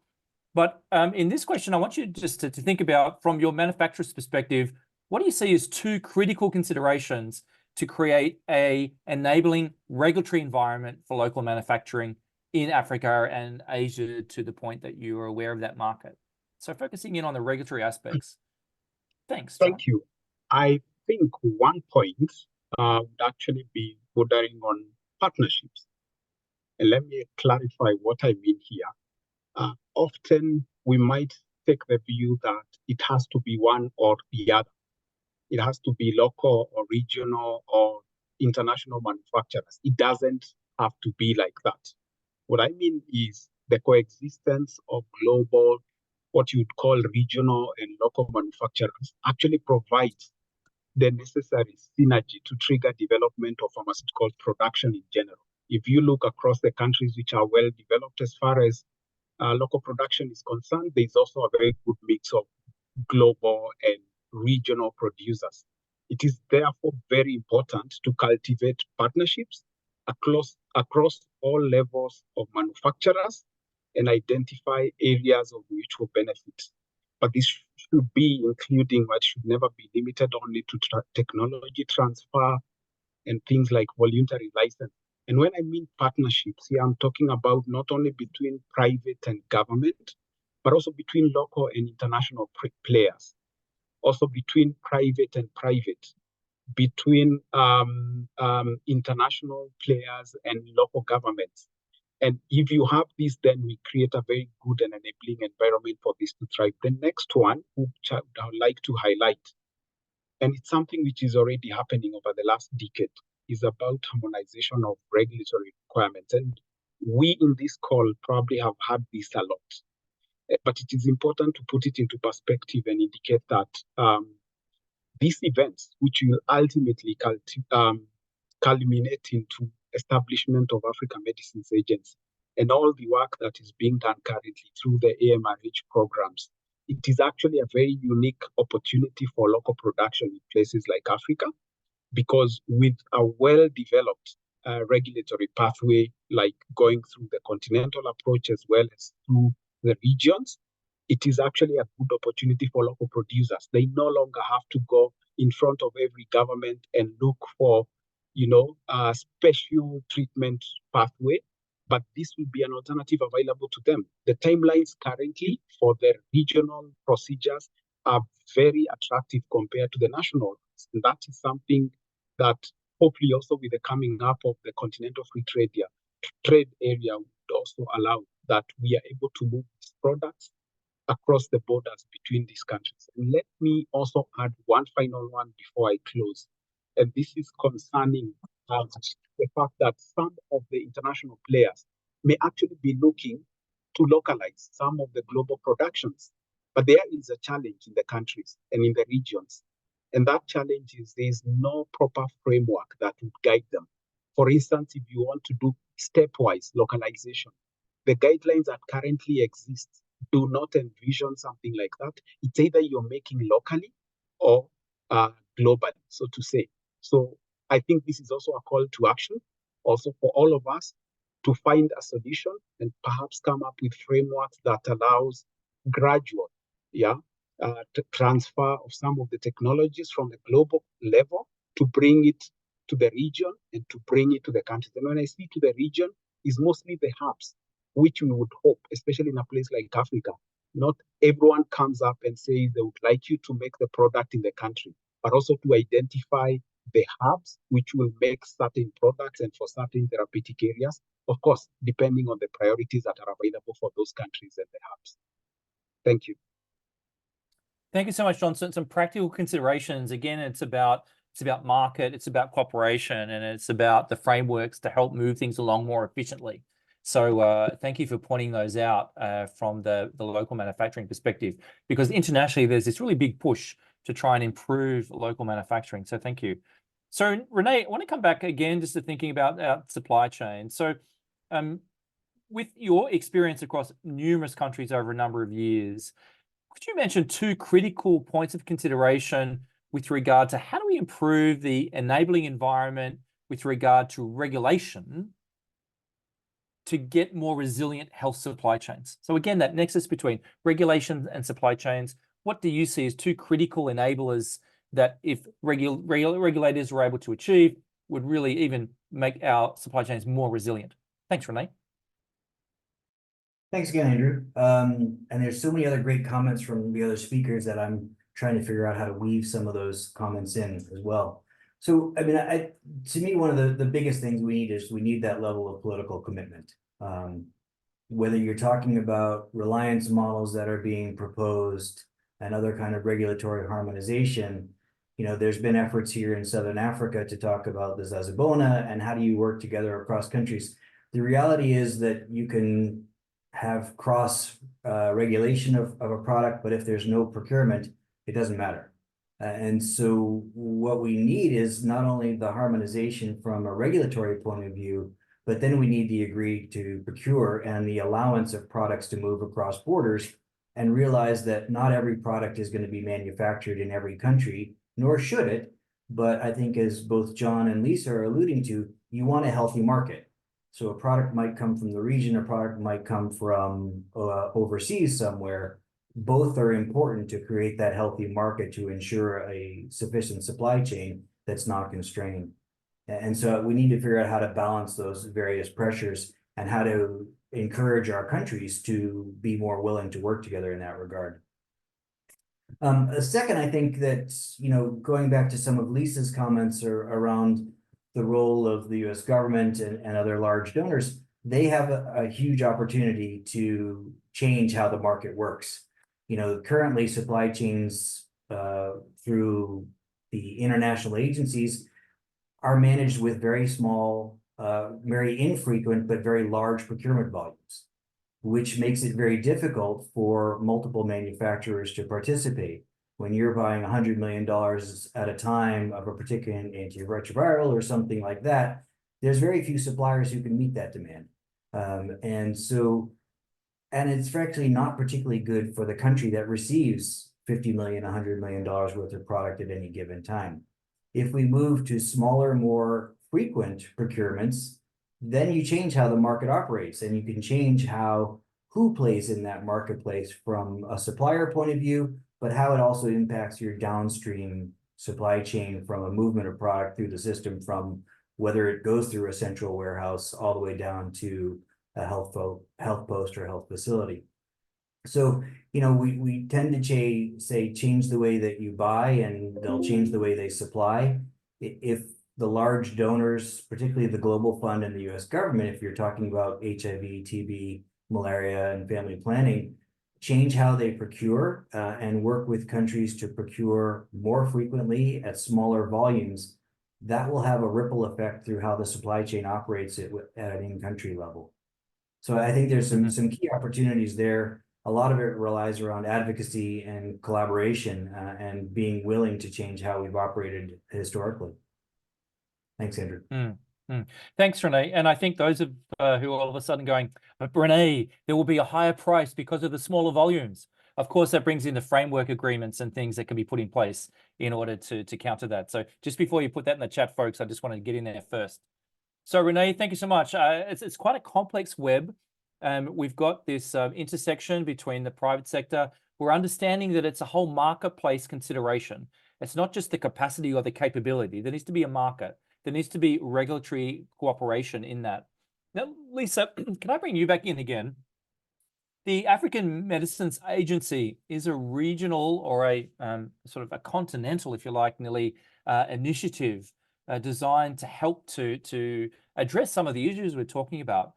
But in this question, I want you just to think about, from your manufacturer's perspective, what do you see as two critical considerations to create an enabling regulatory environment for local manufacturing in Africa and Asia, to the point that you are aware of that market? So focusing in on the regulatory aspects. Thanks, John. Thank you. I think one point would actually be bordering on partnerships. And let me clarify what I mean here. Often we might take the view that it has to be one or the other. It has to be local or regional or international manufacturers. It doesn't have to be like that. What I mean is the coexistence of global, what you'd call regional and local manufacturers actually provides the necessary synergy to trigger development of pharmaceutical production in general. If you look across the countries which are well developed as far as local production is concerned, there's also a very good mix of global and regional producers. It is therefore very important to cultivate partnerships across all levels of manufacturers and identify areas of mutual benefit. But this should be including what should never be limited only to technology transfer and things like voluntary license. And when I mean partnerships here, I'm talking about not only between private and government, but also between local and international players, also between private and private, between international players and local governments. And if you have this, then we create a very good and enabling environment for this to thrive. The next one, which I would like to highlight, and it's something which is already happening over the last decade, is about harmonization of regulatory requirements. And we in this call probably have had this a lot. But it is important to put it into perspective and indicate that these events, which will ultimately culminate into establishment of African Medicines Agency and all the work that is being done currently through the AMRH programs, it is actually a very unique opportunity for local production in places like Africa, because with a well-developed regulatory pathway, like going through the continental approach as well as through the regions, it is actually a good opportunity for local producers. They no longer have to go in front of every government and look for, a special treatment pathway, but this will be an alternative available to them. The timelines currently for the regional procedures are very attractive compared to the national ones. And that is something that hopefully also with the coming up of the continental free trade area would also allow that we are able to move these products across the borders between these countries. And let me also add one final one before I close. And this is concerning the fact that some of the international players may actually be looking to localize some of the global productions. But there is a challenge in the countries and in the regions. And that challenge is there's no proper framework that would guide them. For instance, if you want to do stepwise localization, the guidelines that currently exist do not envision something like that. It's either you're making locally or globally, so to say. So I think this is also a call to action, also for all of us to find a solution and perhaps come up with frameworks that allows gradual, transfer of some of the technologies from the global level to bring it to the region and to bring it to the countries. And when I say to the region, is mostly the hubs, which we would hope, especially in a place like Africa, not everyone comes up and says they would like you to make the product in the country, but also to identify the hubs which will make certain products and for certain therapeutic areas, of course, depending on the priorities that are available for those countries and the hubs. Thank you. Thank you so much, Johnson. Some practical considerations. Again, it's about market, it's about cooperation, and it's about the frameworks to help move things along more efficiently. So thank you for pointing those out from the local manufacturing perspective, because internationally there's this really big push to try and improve local manufacturing. So thank you. So Renee, I want to come back again just to thinking about our supply chain. So with your experience across numerous countries over a number of years, could you mention two critical points of consideration with regard to how do we improve the enabling environment with regard to regulation to get more resilient health supply chains? So again, that nexus between regulation and supply chains, what do you see as two critical enablers that if regulators were able to achieve would really even make our supply chains more resilient? Thanks, Renee. Thanks again, Andrew. And there's so many other great comments from the other speakers that I'm trying to figure out how to weave some of those comments in as well. So, I mean, to me, one of the biggest things we need is we need that level of political commitment. Whether you're talking about reliance models that are being proposed and other kind of regulatory harmonization, there's been efforts here in Southern Africa to talk about the Zazibona and how do you work together across countries. The reality is that you can have cross regulation of a product, but if there's no procurement, it doesn't matter. And so what we need is not only the harmonization from a regulatory point of view, but then we need the agree to procure and the allowance of products to move across borders, and realize that not every product is going to be manufactured in every country, nor should it. But I think, as both John and Lisa are alluding to, you want a healthy market. So a product might come from the region, a product might come from overseas somewhere. Both are important to create that healthy market to ensure a sufficient supply chain that's not constrained. And so we need to figure out how to balance those various pressures and how to encourage our countries to be more willing to work together in that regard. A second, I think that, going back to some of Lisa's comments around the role of the US government and other large donors, they have a huge opportunity to change how the market works. Currently supply chains through the international agencies are managed with very small, very infrequent, but very large procurement volumes, which makes it very difficult for multiple manufacturers to participate. When you're buying $100 million at a time of a particular antiretroviral or something like that, there's very few suppliers who can meet that demand. And it's actually not particularly good for the country that receives $50 million, $100 million worth of product at any given time. If we move to smaller, more frequent procurements, then you change how the market operates, and you can change who plays in that marketplace from a supplier point of view, but how it also impacts your downstream supply chain from a movement of product through the system, from whether it goes through a central warehouse all the way down to a health post or health facility. So, we tend to say change the way that you buy, and they'll change the way they supply. If the large donors, particularly the Global Fund and the US government, if you're talking about HIV, TB, malaria, and family planning, change how they procure and work with countries to procure more frequently at smaller volumes, that will have a ripple effect through how the supply chain operates at an in-country level. So I think there's some key opportunities there. A lot of it relies around advocacy and collaboration and being willing to change how we've operated historically. Thanks, Andrew. Thanks, Renee. And I think those of who are all of a sudden going, but Renee, there will be a higher price because of the smaller volumes. Of course, that brings in the framework agreements and things that can be put in place in order to counter that. So just before you put that in the chat, folks, I just want to get in there first. So Renee, thank you so much. It's quite a complex web. We've got this intersection between the private sector. We're understanding that it's a whole marketplace consideration. It's not just the capacity or the capability. There needs to be a market. There needs to be regulatory cooperation in that. Now, Lisa, can I bring you back in again? The African Medicines Agency is a regional or a sort of a continental, if you like, nearly initiative designed to help to address some of the issues we're talking about.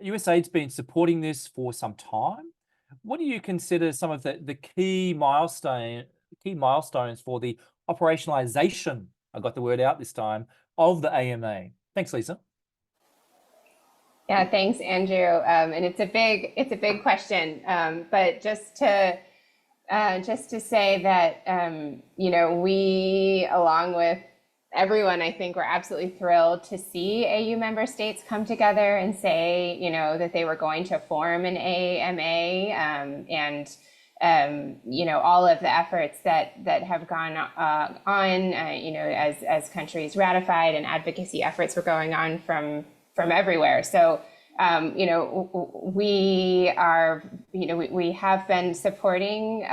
USAID's been supporting this for some time. What do you consider some of the key milestones for the operationalization, I got the word out this time, of the AMA? Thanks, Lisa. Yeah, thanks, Andrew. And it's a big question. But just to say that we, along with everyone, I think, were absolutely thrilled to see AU member states come together and say, that they were going to form an AMA, and all of the efforts that have gone on, as countries ratified, and advocacy efforts were going on from everywhere. So, we are, we have been supporting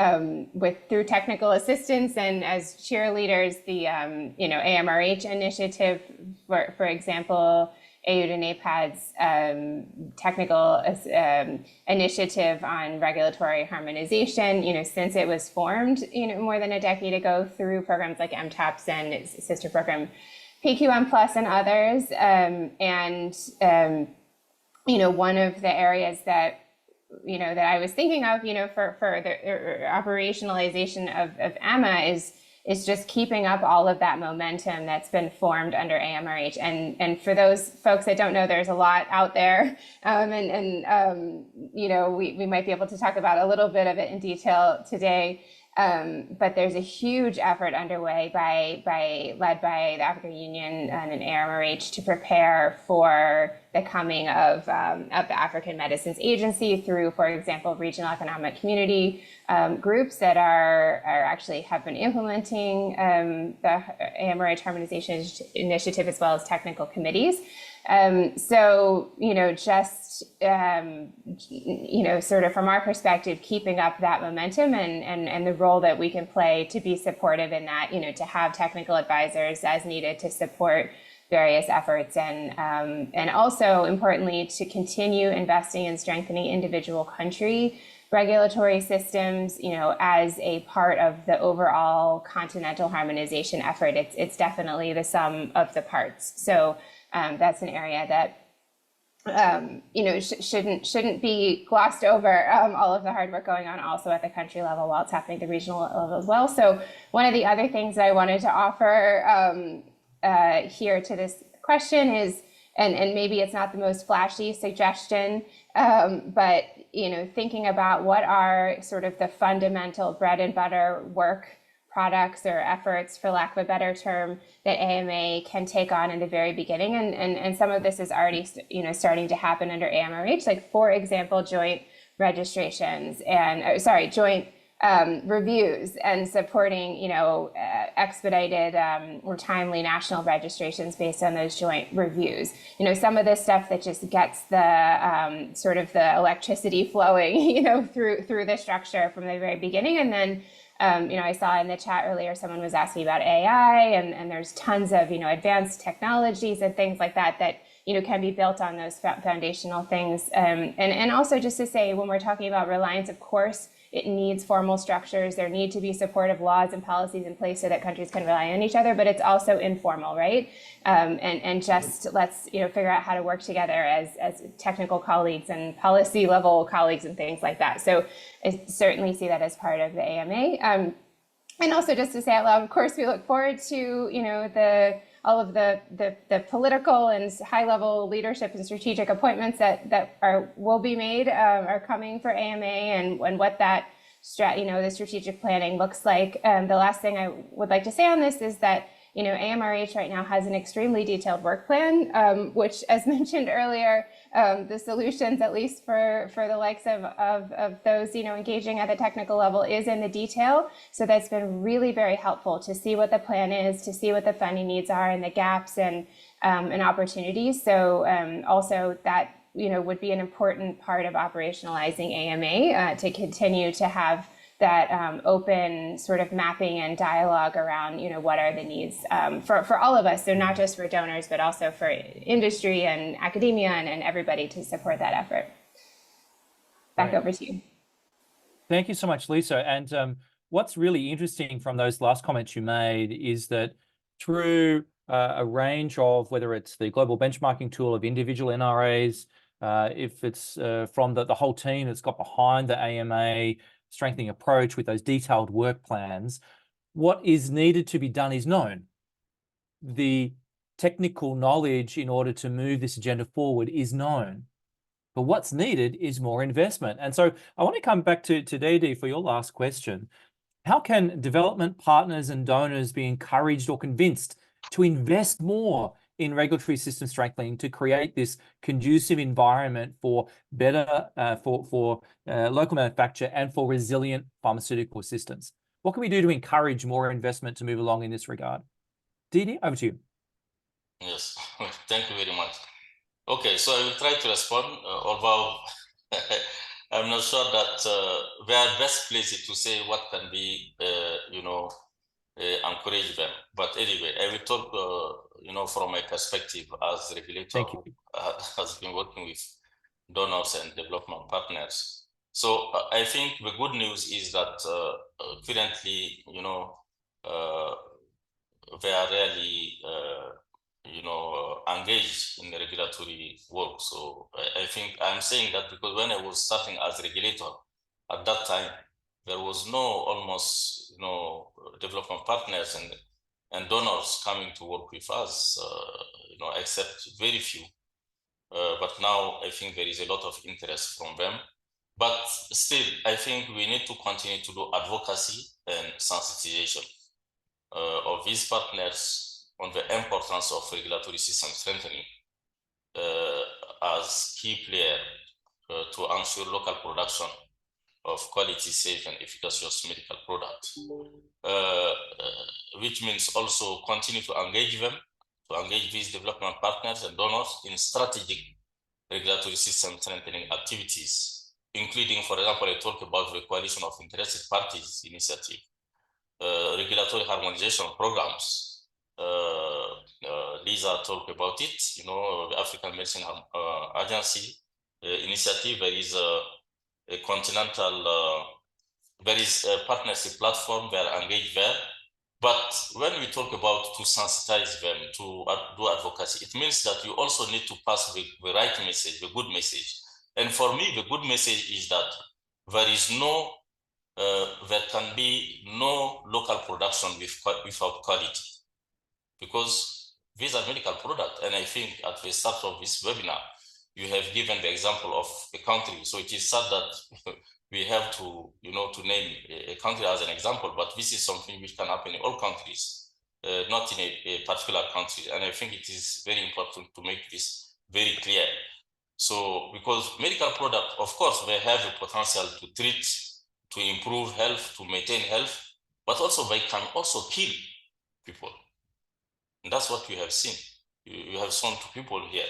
through technical assistance and as cheerleaders, the, AMRH initiative, for example, AU to MTaPS technical initiative on regulatory harmonization, since it was formed, more than a decade ago, through programs like MTaPS and its sister program PQM Plus and others. One of the areas that, that I was thinking of, for the operationalization of AMA is is just keeping up all of that momentum that's been formed under AMRH. And for those folks that don't know, there's a lot out there. You know, we might be able to talk about a little bit of it in detail today. But there's a huge effort underway led by the African Union and AMRH to prepare for the coming of the African Medicines Agency through, for example, regional economic community groups that are actually have been implementing the AMRH harmonization initiative, as well as technical committees. So, you know, just, you know, sort of from our perspective, keeping up that momentum and the role that we can play to be supportive in that, you know, to have technical advisors as needed to support various efforts, and also importantly to continue investing in strengthening individual country regulatory systems, you know, as a part of the overall continental harmonization effort. It's definitely the sum of the parts. So that's an area that you know, shouldn't be glossed over, all of the hard work going on also at the country level while it's happening at the regional level as well. So one of the other things that I wanted to offer here to this question is, and maybe it's not the most flashy suggestion, but, you know, thinking about what are sort of the fundamental bread and butter work products or efforts, for lack of a better term, that AMA can take on in the very beginning. And some of this is already, you know, starting to happen under AMRH, like, for example, joint registrations and, joint reviews and supporting, you know, expedited or timely national registrations based on those joint reviews. You know, some of this stuff that just gets the sort of the electricity flowing, you know, through the structure from the very beginning. And then, you know, I saw in the chat earlier, someone was asking about AI, and there's tons of, you know, advanced technologies and things like that that, you know, can be built on those foundational things. And also just to say, when we're talking about reliance, of course, it needs formal structures. There need to be supportive laws and policies in place so that countries can rely on each other, but it's also informal, right? And just let's, you know, figure out how to work together as technical colleagues and policy level colleagues and things like that. So I certainly see that as part of the AMA. And also just to say out loud, of course, we look forward to, you know, all of the political and high-level leadership and strategic appointments that will be made, are coming for AMA, and what that the strategic planning looks like. The last thing I would like to say on this is that, you know, AMRH right now has an extremely detailed work plan, which, as mentioned earlier, the solutions, at least for the likes of those, you know, engaging at the technical level, is in the detail. So that's been really very helpful to see what the plan is, to see what the funding needs are and the gaps and opportunities. So also that, you know, would be an important part of operationalizing AMA, to continue to have that open sort of mapping and dialogue around, you know, what are the needs for all of us. So not just for donors, but also for industry and academia and everybody to support that effort. Back over to you. Thank you so much, Lisa. And what's really interesting from those last comments you made is that through a range of, whether it's the global benchmarking tool of individual NRAs, if it's from the whole team that's got behind the AMA strengthening approach with those detailed work plans, what is needed to be done is known. The technical knowledge in order to move this agenda forward is known. But what's needed is more investment. And so I want to come back to Dede for your last question. How can development partners and donors be encouraged or convinced to invest more in regulatory system strengthening to create this conducive environment for better, for local manufacture and for resilient pharmaceutical systems? What can we do to encourage more investment to move along in this regard? Dede, over to you. Yes, thank you very much. Okay, so I will try to respond, although I'm not sure that we are best placed to say what can be, encourage them. But anyway, I will talk, from my perspective as regulator who has been working with donors and development partners. So I think the good news is that currently, they are really, engaged in the regulatory work. So I think I'm saying that because when I was starting as regulator at that time, there was no almost development partners and donors coming to work with us, except very few. But now I think there is a lot of interest from them. But still, I think we need to continue to do advocacy and sensitization of these partners on the importance of regulatory system strengthening as key player to ensure local production of quality, safe, and efficacious medical products, which means also continue to engage them, to engage these development partners and donors in strategic regulatory system strengthening activities, including, for example, I talked about the Coalition of Interested Parties initiative, regulatory harmonization programs. Lisa talked about it, the African Medicine Agency initiative. There is a continental, there is a partnership platform, they are engaged there. But when we talk about to sensitize them, to do advocacy, it means that you also need to pass the right message, the good message. And for me, the good message is that there is no, there can be no local production without quality, because these are medical products. And I think at the start of this webinar, you have given the example of a country. So it is sad that we have to, to name a country as an example, but this is something which can happen in all countries, not in a particular country. And I think it is very important to make this very clear. So, because medical products, of course, they have the potential to treat, to improve health, to maintain health, but also they can also kill people. And that's what we have seen. You have shown to people here.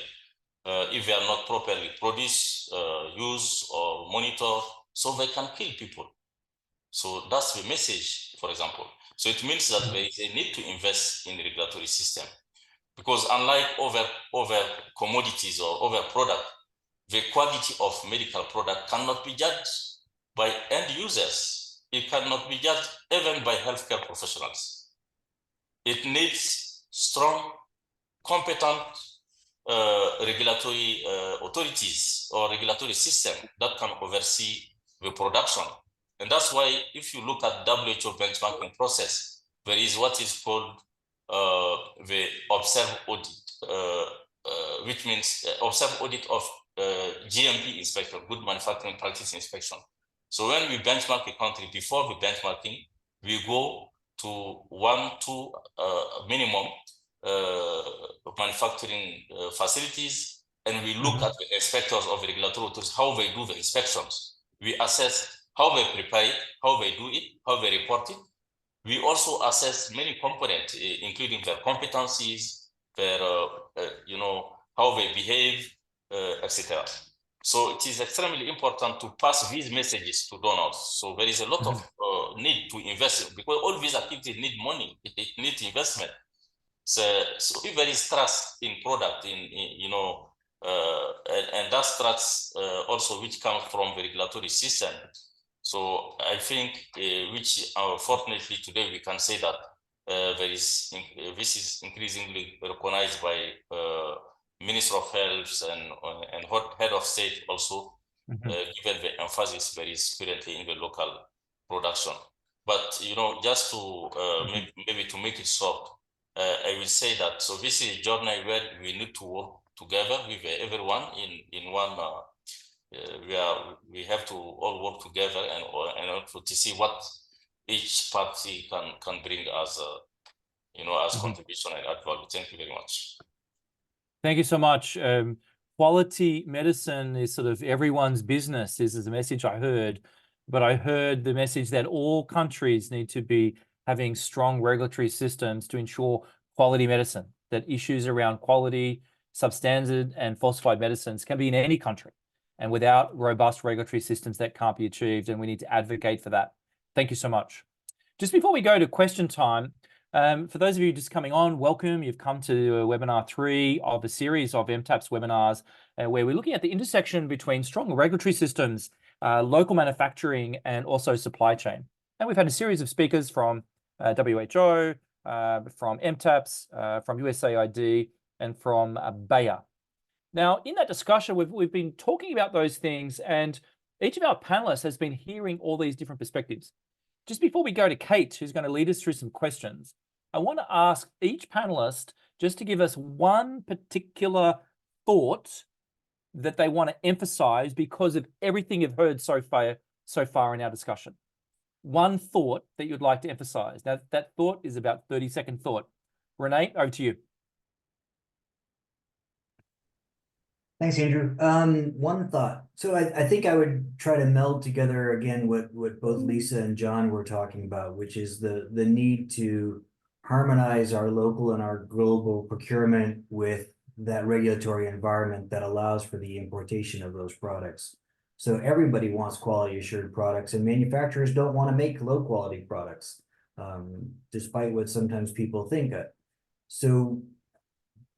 If they are not properly produced, used, or monitored, so they can kill people. So that's the message, for example. So it means that there is a need to invest in the regulatory system, because unlike other commodities or other product, the quality of medical product cannot be judged by end users. It cannot be judged even by healthcare professionals. It needs strong, competent regulatory authorities or regulatory system that can oversee the production. And that's why if you look at WHO benchmarking process, there is what is called the observe audit, which means observe audit of GMP inspection, good manufacturing practice inspection. So when we benchmark a country, before the benchmarking, we go to 1-2 minimum manufacturing facilities, and we look at the inspectors of the regulatory authorities, how they do the inspections. We assess how they prepare it, how they do it, how they report it. We also assess many components, including their competencies, their, how they behave, etc. So it is extremely important to pass these messages to donors. So there is a lot of need to invest, because all these activities need money, it needs investment. So if there is trust in product, and that's trust also which comes from the regulatory system. So I think, which fortunately today we can say that this is increasingly recognized by Minister of Health and Head of State also, given the emphasis there is currently in the local production. But just to maybe to make it short, I will say that so this is a journey where we need to work together with everyone in one. We have to all work together and also to see what each party can bring as as contribution and add value. Thank you very much. Thank you so much. Quality medicine is sort of everyone's business. This is the message I heard, but I heard the message that all countries need to be having strong regulatory systems to ensure quality medicine, that issues around quality, substandard, and falsified medicines can be in any country. And without robust regulatory systems, that can't be achieved, and we need to advocate for that. Thank you so much. Just before we go to question time, for those of you just coming on, welcome. You've come to webinar 3 of a series of MTaPS webinars where we're looking at the intersection between strong regulatory systems, local manufacturing, and also supply chain. And we've had a series of speakers from WHO, from MTaPS, from USAID, and from Bayer. Now, in that discussion, we've been talking about those things, and each of our panelists has been hearing all these different perspectives. Just before we go to Kate, who's going to lead us through some questions, I want to ask each panelist just to give us one particular thought that they want to emphasize because of everything you've heard so far in our discussion. One thought that you'd like to emphasize. Now, that thought is about 30-second thought. Renee, over to you. Thanks, Andrew. One thought. So I think I would try to meld together again what both Lisa and John were talking about, which is the need to harmonize our local and our global procurement with that regulatory environment that allows for the importation of those products. So everybody wants quality assured products, and manufacturers don't want to make low quality products, despite what sometimes people think. So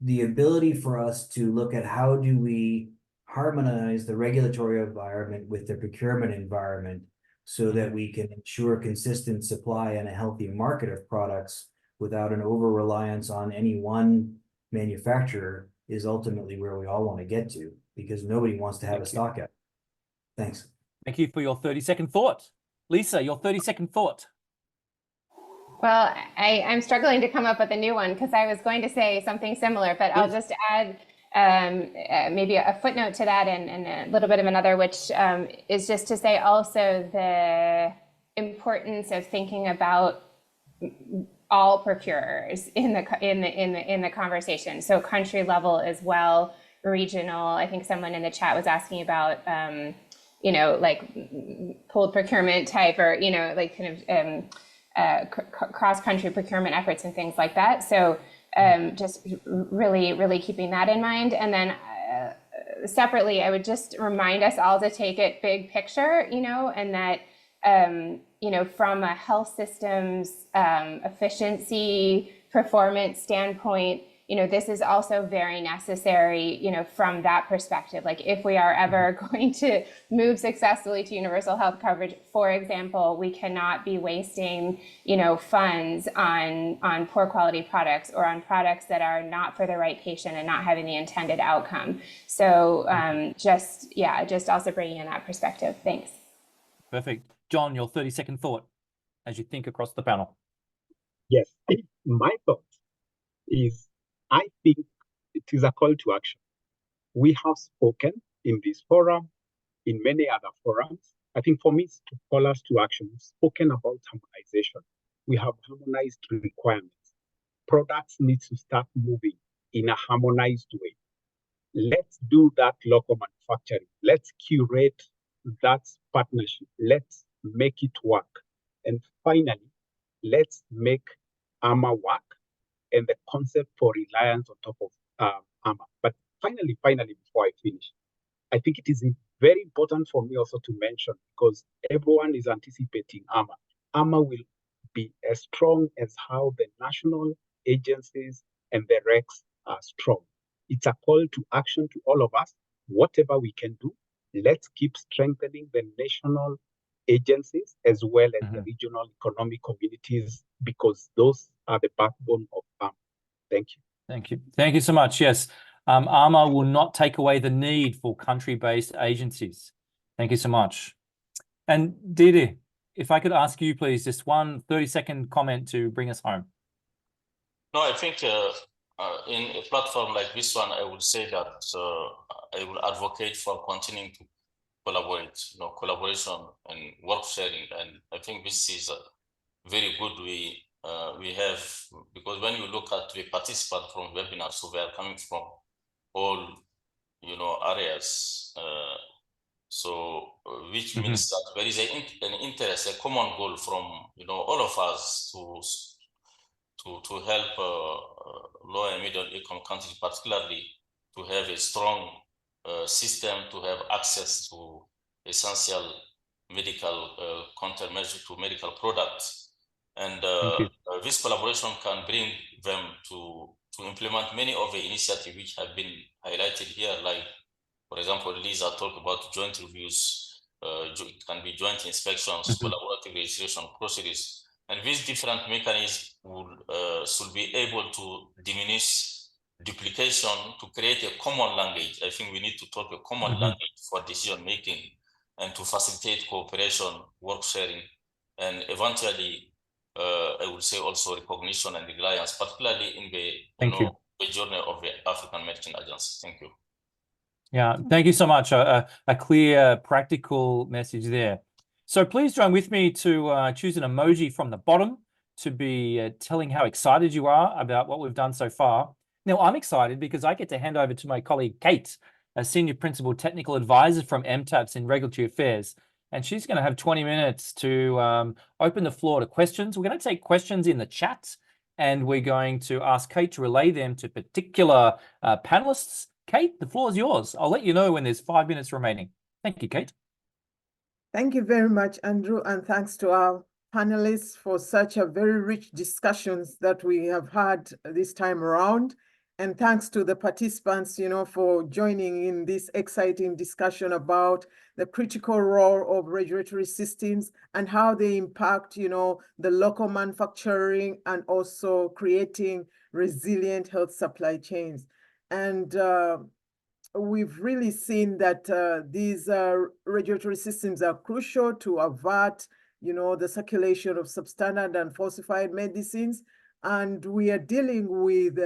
the ability for us to look at how do we harmonize the regulatory environment with the procurement environment so that we can ensure consistent supply and a healthy market of products without an over-reliance on any one manufacturer is ultimately where we all want to get to, because nobody wants to have a stock out. Thanks. Thank you for your 30-second thought. Lisa, your 30-second thought. Well, I'm struggling to come up with a new one because I was going to say something similar, but I'll just add maybe a footnote to that and a little bit of another, which is just to say also the importance of thinking about all procurers in the conversation. So country level as well, regional. I think someone in the chat was asking about you know, like pooled procurement type, or you know, like kind of cross-country procurement efforts and things like that. So just really keeping that in mind. And then separately, I would just remind us all to take it big picture, you know, and that, you know, from a health systems efficiency, performance standpoint, you know, this is also very necessary, you know, from that perspective. Like if we are ever going to move successfully to universal health coverage, for example, we cannot be wasting, you know, funds on poor quality products or on products that are not for the right patient and not having the intended outcome. So just also bringing in that perspective. Thanks. Perfect. John, your 30-second thought as you think across the panel. Yes, my thought is, I think it is a call to action. We have spoken in this forum, in many other forums. I think for me, it's to call us to action. We've spoken about harmonization. We have harmonized requirements. Products need to start moving in a harmonized way. Let's do that local manufacturing. Let's curate that partnership. Let's make it work. And finally, let's make AMA work and the concept for reliance on top of AMA. But finally, before I finish, I think it is very important for me also to mention, because everyone is anticipating AMA. AMA will be as strong as how the national agencies and the RECs are strong. It's a call to action to all of us. Whatever we can do, let's keep strengthening the national agencies as well as the regional economic communities, because those are the backbone of AMA. Thank you. Thank you. Thank you so much. Yes, AMA will not take away the need for country-based agencies. Thank you so much. And Didi, if I could ask you, please, just one 30-second comment to bring us home. No, I think in a platform like this one, I would say that I will advocate for continuing to collaborate, you know, collaboration and work sharing. And I think this is a very good way we have, because when you look at the participants from webinars, so they are coming from all, you know, areas. Which means that there is an interest, a common goal from, you know, all of us to help low and middle income countries, particularly to have a strong system, to have access to essential medical countermeasure to medical products. And this collaboration can bring them to implement many of the initiatives which have been highlighted here, like, for example, Lisa talked about joint reviews, it can be joint inspections, collaborative registration procedures. And these different mechanisms should be able to diminish duplication, to create a common language. I think we need to talk a common language for decision making. and to facilitate cooperation, work sharing, and eventually, I would say also recognition and reliance, particularly in the the journey of the African Medicine Agency. Thank you. Yeah, thank you so much. A clear, practical message there. So please join with me to choose an emoji from the bottom to be telling how excited you are about what we've done so far. Now, I'm excited because I get to hand over to my colleague, Kate, a Senior Principal Technical Advisor from MTaPS in Regulatory Affairs. And she's going to have 20 minutes to open the floor to questions. We're going to take questions in the chat, and we're going to ask Kate to relay them to particular panelists. Kate, the floor is yours. I'll let you know when there's 5 minutes remaining. Thank you, Kate. Thank you very much, Andrew, and thanks to our panelists for such a very rich discussions that we have had this time around. And thanks to the participants, for joining in this exciting discussion about the critical role of regulatory systems and how they impact, the local manufacturing and also creating resilient health supply chains. And we've really seen that these regulatory systems are crucial to avert, the circulation of substandard and falsified medicines. And we are dealing with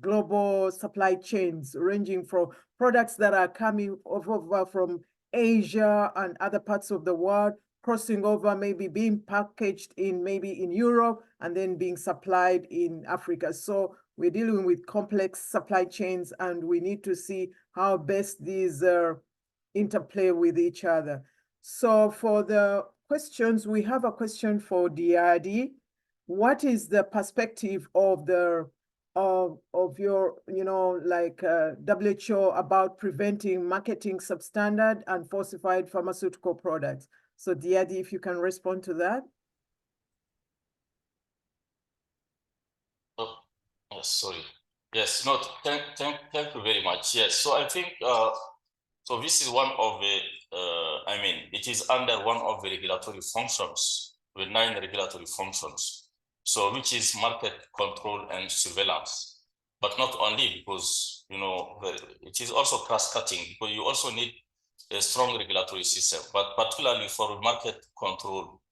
global supply chains ranging from products that are coming over from Asia and other parts of the world, crossing over, maybe being packaged maybe in Europe and then being supplied in Africa. So we're dealing with complex supply chains, and we need to see how best these interplay with each other. So for the questions, we have a question for DRD. What is the perspective of the of your, WHO about preventing marketing substandard and falsified pharmaceutical products? So DRD, if you can respond to that. Oh, yes, sorry. Yes, no, thank you very much. Yes, so I think, so this is one of the, it is under one of the regulatory functions, the 9 regulatory functions. So which is market control and surveillance, but not only because, it is also cross-cutting, because you also need a strong regulatory system, but particularly for market control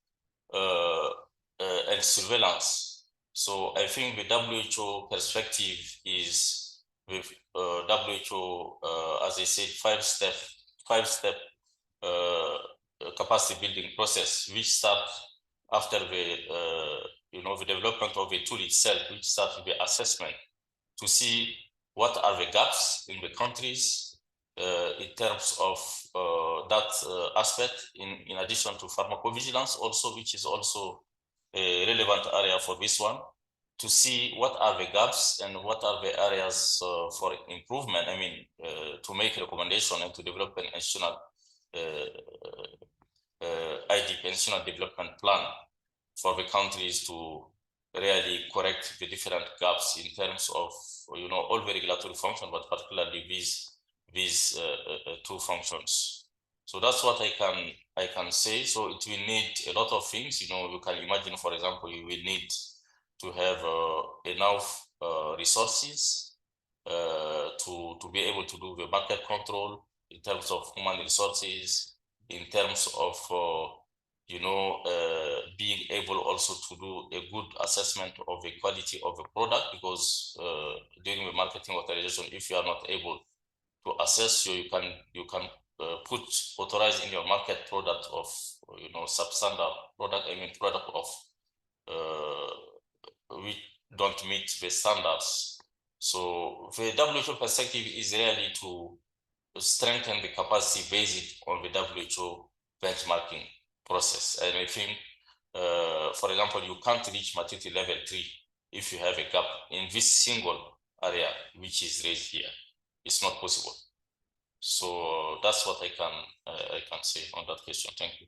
and surveillance. So I think the WHO perspective is with WHO, as I said, five-step capacity building process, which starts after the the development of the tool itself, which starts with the assessment to see what are the gaps in the countries in terms of that aspect, in addition to pharmacovigilance also, which is also a relevant area for this one, to see what are the gaps and what are the areas for improvement, to make a recommendation and to develop an national IDP, national development plan for the countries to really correct the different gaps in terms of, all the regulatory functions, but particularly these 2 functions. So that's what I can say. So it will need a lot of things. You can imagine, for example, you will need to have enough resources to be able to do the market control in terms of human resources, in terms of being able also to do a good assessment of the quality of the product, because during the marketing authorization, if you are not able to assess, you can put authorized in your market product of substandard product, product of which don't meet the standards. So the WHO perspective is really to strengthen the capacity based on the WHO benchmarking process. And I think, for example, you can't reach maturity level 3 if you have a gap in this single area, which is raised here. It's not possible. So that's what I can say on that question. Thank you.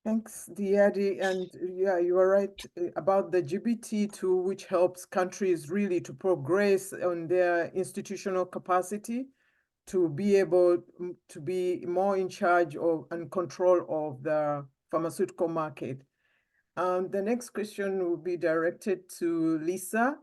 Thanks, Diadi. And yeah, you are right about the GBT tool, which helps countries really to progress on their institutional capacity to be able to be more in charge of and control of the pharmaceutical market. The next question will be directed to Lisa.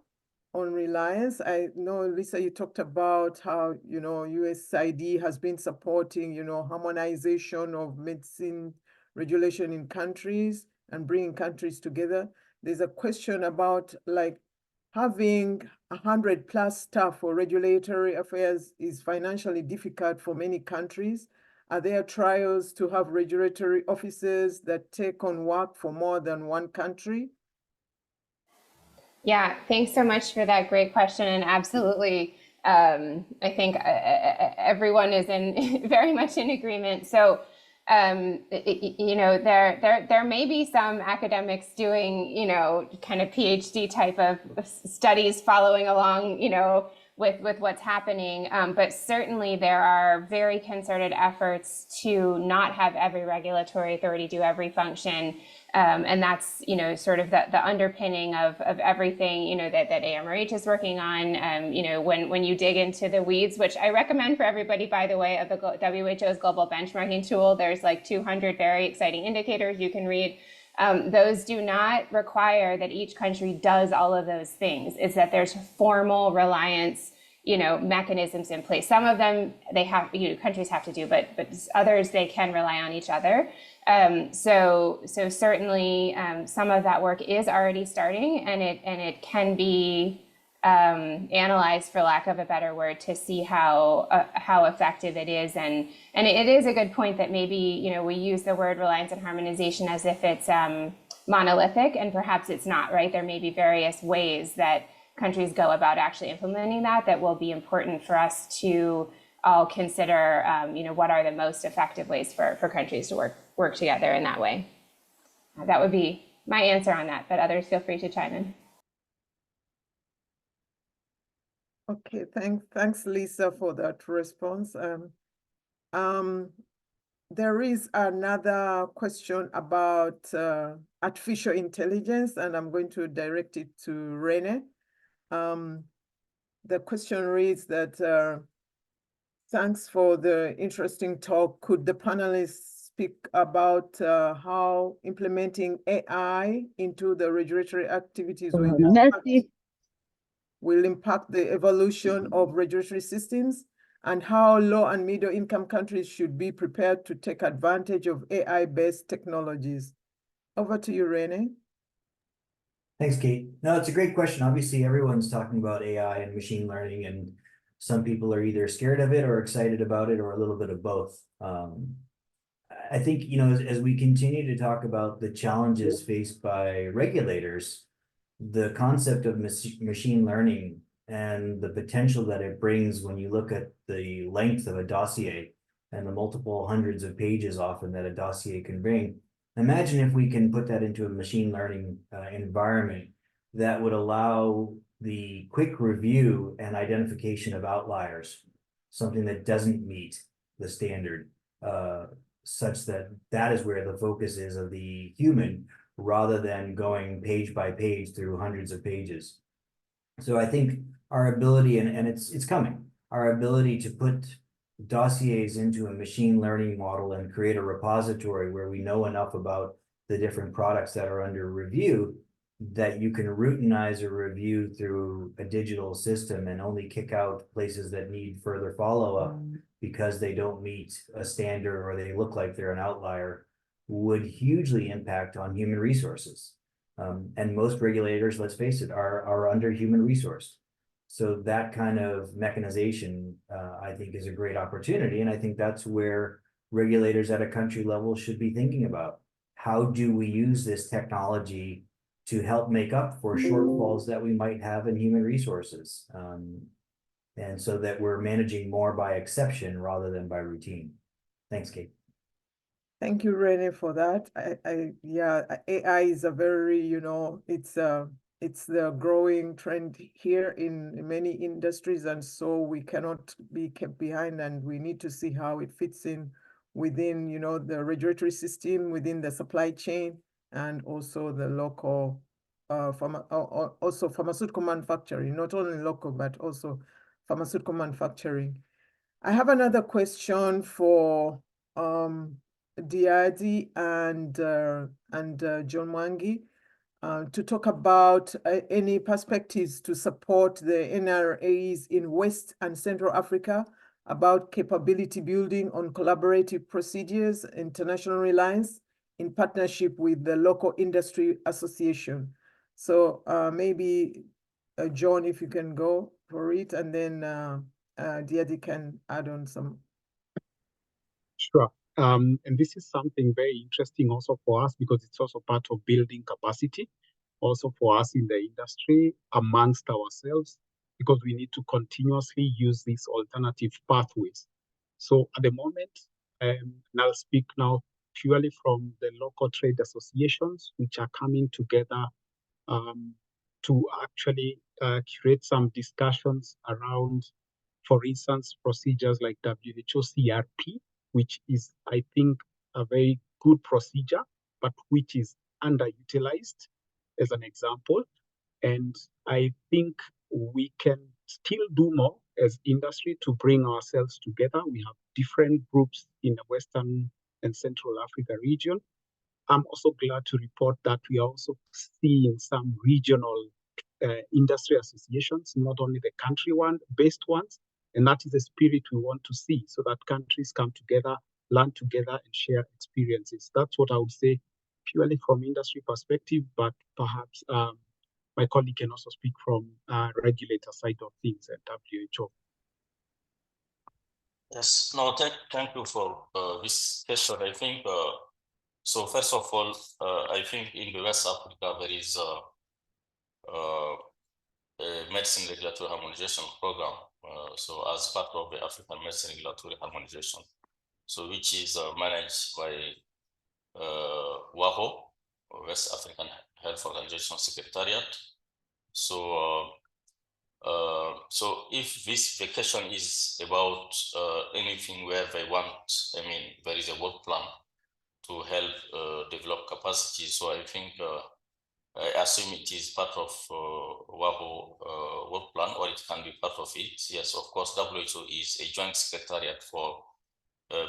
on reliance. I know, Lisa, you talked about how, USAID has been supporting, harmonization of medicine regulation in countries and bringing countries together. There's a question about like having 100+ staff for regulatory affairs is financially difficult for many countries. Are there trials to have regulatory officers that take on work for more than one country? Yeah, thanks so much for that great question. And absolutely, I think everyone is very much in agreement. So, there may be some academics doing, kind of PhD type of studies following along, with what's happening. But certainly there are very concerted efforts to not have every regulatory authority do every function. And that's, sort of the underpinning of everything, that AMRH is working on. When you dig into the weeds, which I recommend for everybody, by the way, of the WHO's global benchmarking tool, there's like 200 very exciting indicators you can read. Those do not require that each country does all of those things. It's that there's formal reliance, mechanisms in place. Some of them countries have to do, but others they can rely on each other. So certainly some of that work is already starting, and it can be analyzed, for lack of a better word, to see how effective it is. And it is a good point that maybe, we use the word reliance and harmonization as if it's monolithic, and perhaps it's not, right? There may be various ways that countries go about actually implementing that will be important for us to all consider, what are the most effective ways for countries to work together in that way. That would be my answer on that, but others feel free to chime in. Okay, thanks, Lisa, for that response. There is another question about artificial intelligence, and I'm going to direct it to Rene. The question reads that, thanks for the interesting talk. Could the panelists speak about how implementing AI into the regulatory activities will impact the evolution of regulatory systems, and how low and middle income countries should be prepared to take advantage of AI-based technologies? Over to you, Rene. Thanks, Kate. No, it's a great question. Obviously, everyone's talking about AI and machine learning, and some people are either scared of it or excited about it, or a little bit of both. I think, as we continue to talk about the challenges faced by regulators, the concept of machine learning and the potential that it brings when you look at the length of a dossier and the multiple hundreds of pages often that a dossier can bring. Imagine if we can put that into a machine learning environment that would allow the quick review and identification of outliers, something that doesn't meet the standard, such that is where the focus is of the human, rather than going page by page through hundreds of pages. So I think our ability, and it's coming, our ability to put dossiers into a machine learning model and create a repository where we know enough about the different products that are under review that you can routinize a review through a digital system and only kick out places that need further follow-up because they don't meet a standard or they look like they're an outlier, would hugely impact on human resources. And most regulators, let's face it, are under human resourced. So that kind of mechanization, I think, is a great opportunity. And I think that's where regulators at a country level should be thinking about. How do we use this technology to help make up for shortfalls that we might have in human resources? And so that we're managing more by exception rather than by routine. Thanks, Kate. Thank you, Rene, for that. Yeah, AI is a very, it's the growing trend here in many industries, and so we cannot be kept behind, and we need to see how it fits in within, the regulatory system, within the supply chain, and also the local, also pharmaceutical manufacturing, not only local, but also pharmaceutical manufacturing. I have another question for Diadi and John Mwangi. to talk about any perspectives to support the NRAs in West and Central Africa about capability building on collaborative procedures, international reliance in partnership with the local industry association. So maybe John, if you can go for it, and then Diadi can add on some. Sure. And this is something very interesting also for us because it's also part of building capacity, also for us in the industry amongst ourselves, because we need to continuously use these alternative pathways. So at the moment, and I'll speak now purely from the local trade associations, which are coming together to actually create some discussions around, for instance, procedures like WHO CRP, which is, I think, a very good procedure, but which is underutilized as an example. And I think we can still do more as industry to bring ourselves together. We have different groups in the Western and Central Africa region. I'm also glad to report that we are also seeing some regional industry associations, not only the country-based ones, and that is the spirit we want to see, so that countries come together, learn together, and share experiences. That's what I would say, purely from industry perspective, but perhaps my colleague can also speak from regulator side of things at WHO. Yes, no, thank you for this question. I think, so first of all, I think in the West Africa, there is a medicine regulatory harmonization program. So as part of the African medicine regulatory harmonization, so which is managed by WAHO, West African Health Organization Secretariat. So, so if this vacation is about anything where they want, I mean, there is a work plan to help develop capacity. So I think I assume it is part of WAHO work plan, or it can be part of it. Yes, of course, WHO is a joint secretariat for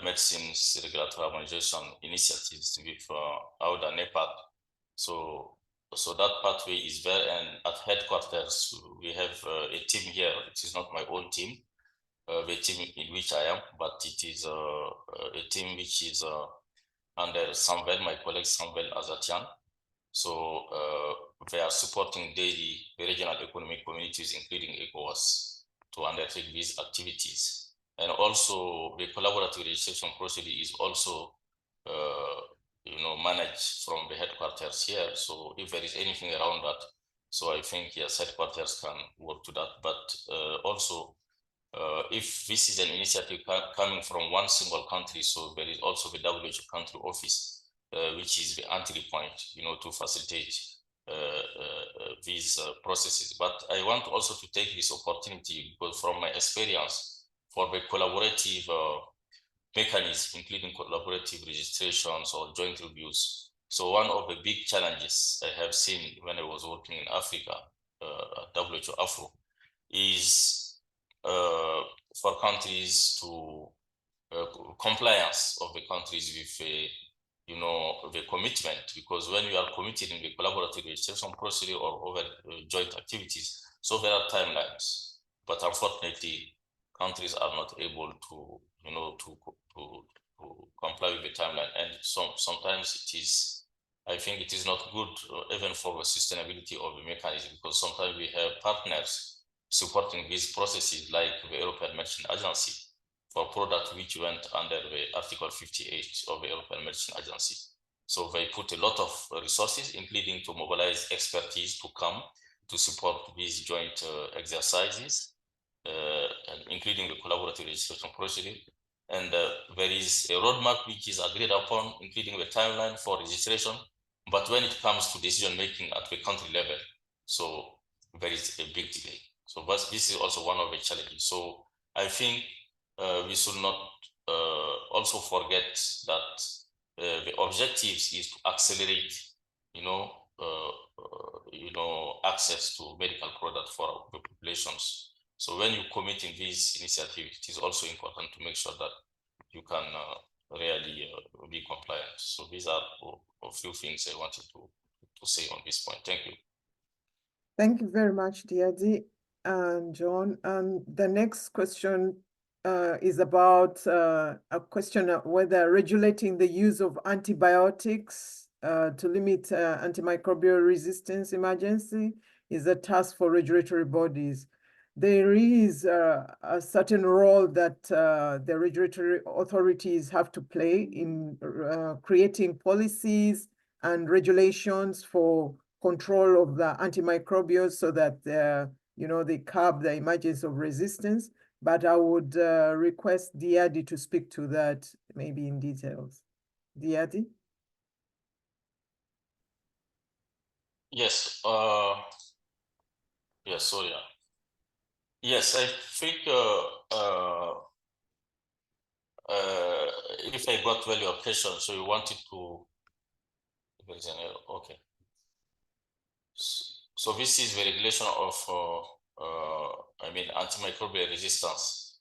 medicines regulatory harmonization initiatives with AUDA, NEPAD. So that pathway is there, and at headquarters, we have a team here. It is not my own team, the team in which I am, but it is a team which is under Samvel, my colleague Samvel Azatian. So they are supporting daily the regional economic communities, including ECOWAS, to undertake these activities. And also the collaborative registration procedure is also managed from the headquarters here. So if there is anything around that, so I think yes, headquarters can work to that. But also, if this is an initiative coming from one single country, so there is also the WHO country office, which is the entry point, to facilitate these processes. But I want also to take this opportunity, because from my experience, for the collaborative mechanism, including collaborative registrations or joint reviews. So one of the big challenges I have seen when I was working in Africa, WHO Afro, is for countries to compliance of the countries with the commitment, because when you are committed in the collaborative registration procedure or over joint activities, so there are timelines, but unfortunately countries are not able to to comply with the timeline, and sometimes it is, I think it is not good even for the sustainability of the mechanism, because sometimes we have partners supporting these processes, like the European Medicine Agency, for products which went under the Article 58 of the European Medicine Agency. So they put a lot of resources, including to mobilize expertise to come to support these joint exercises, including the collaborative registration procedure. And there is a roadmap which is agreed upon, including the timeline for registration. But when it comes to decision making at the country level, so there is a big delay. So this is also one of the challenges. So I think we should not also forget that the objectives is to accelerate, access to medical products for the populations. So when you commit in this initiative, it is also important to make sure that you can really be compliant. So these are a few things I wanted to say on this point. Thank you. Thank you very much, Diadi and John. And the next question is about a question of whether regulating the use of antibiotics to limit antimicrobial resistance emergency is a task for regulatory bodies. There is a certain role that the regulatory authorities have to play in creating policies and regulations for control of the antimicrobials so that they curb the emergence of resistance. But I would request Diadi to speak to that maybe in details. Diadi? Yes. Yes. Sorry. Yes, I think if I got well your question, so you wanted to. Okay. So this is the regulation of, antimicrobial resistance.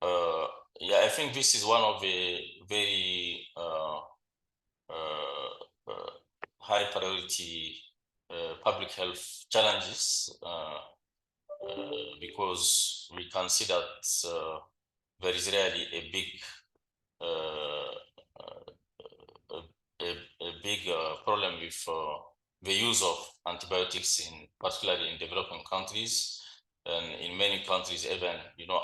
Yeah, I think this is one of the very high priority public health challenges because we can see that there is really a big problem with the use of antibiotics, particularly in developing countries, and in many countries, even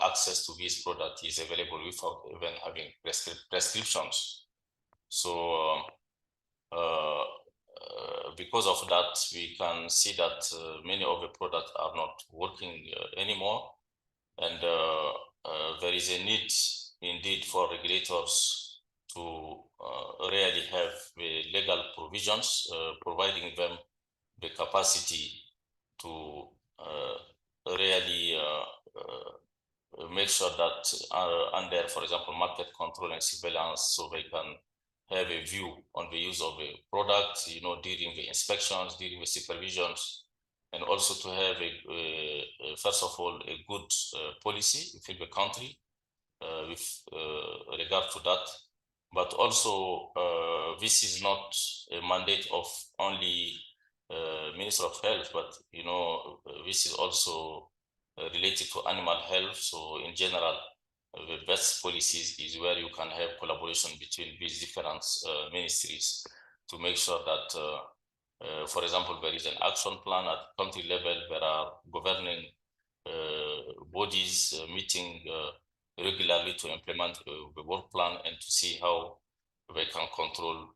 access to this product is available without even having prescriptions. So because of that, we can see that many of the products are not working anymore, and there is a need indeed for regulators to really have the legal provisions providing them the capacity to really make sure that under, for example, market control and surveillance, so they can have a view on the use of a product, during the inspections, during the supervisions, and also to have first of all, a good policy within the country with regard to that. But also, this is not a mandate of only Minister of Health, but this is also related to animal health. So in general, the best policies is where you can have collaboration between these different ministries to make sure that, for example, there is an action plan at country level. There are governing bodies meeting regularly to implement the work plan and to see how they can control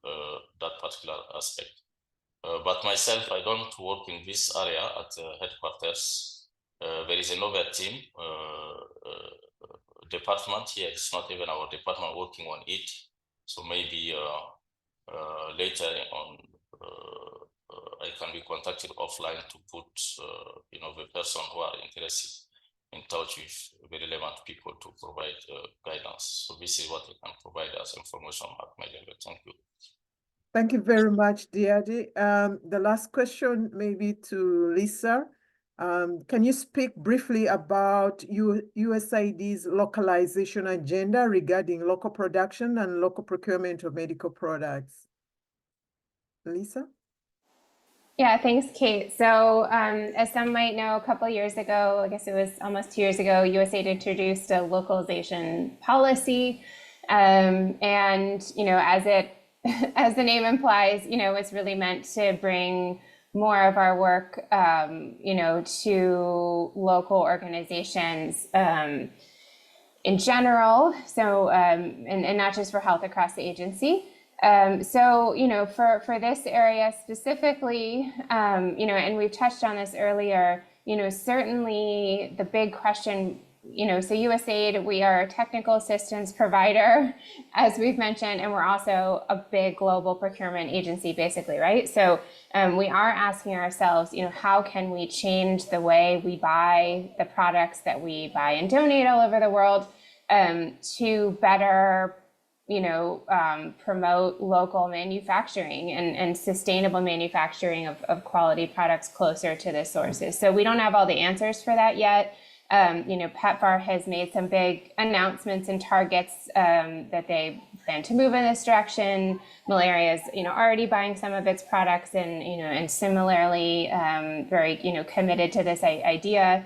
that particular aspect. But myself, I don't work in this area at headquarters. There is another team, department here. It's not even our department working on it. So maybe later on, I can be contacted offline to put, the person who are interested in touch with the relevant people to provide guidance. So this is what I can provide as information at my level. Thank you. Thank you very much, Diadi. The last question maybe to Lisa. Can you speak briefly about USAID's localization agenda regarding local production and local procurement of medical products? Lisa? Yeah, thanks, Kate. So as some might know, a couple of years ago, I guess it was almost 2 years ago, USAID introduced a localization policy. And, as the name implies, it's really meant to bring more of our work, to local organizations in general. So, and not just for health across the agency. For this area specifically, and we've touched on this earlier, certainly the big question, so USAID, we are a technical assistance provider, as we've mentioned, and we're also a big global procurement agency, basically, right? So we are asking ourselves, how can we change the way we buy the products that we buy and donate all over the world to better promote local manufacturing and sustainable manufacturing of quality products closer to the sources. So we don't have all the answers for that yet. PEPFAR has made some big announcements and targets that they plan to move in this direction. Malaria is, already buying some of its products, and similarly, very, committed to this idea.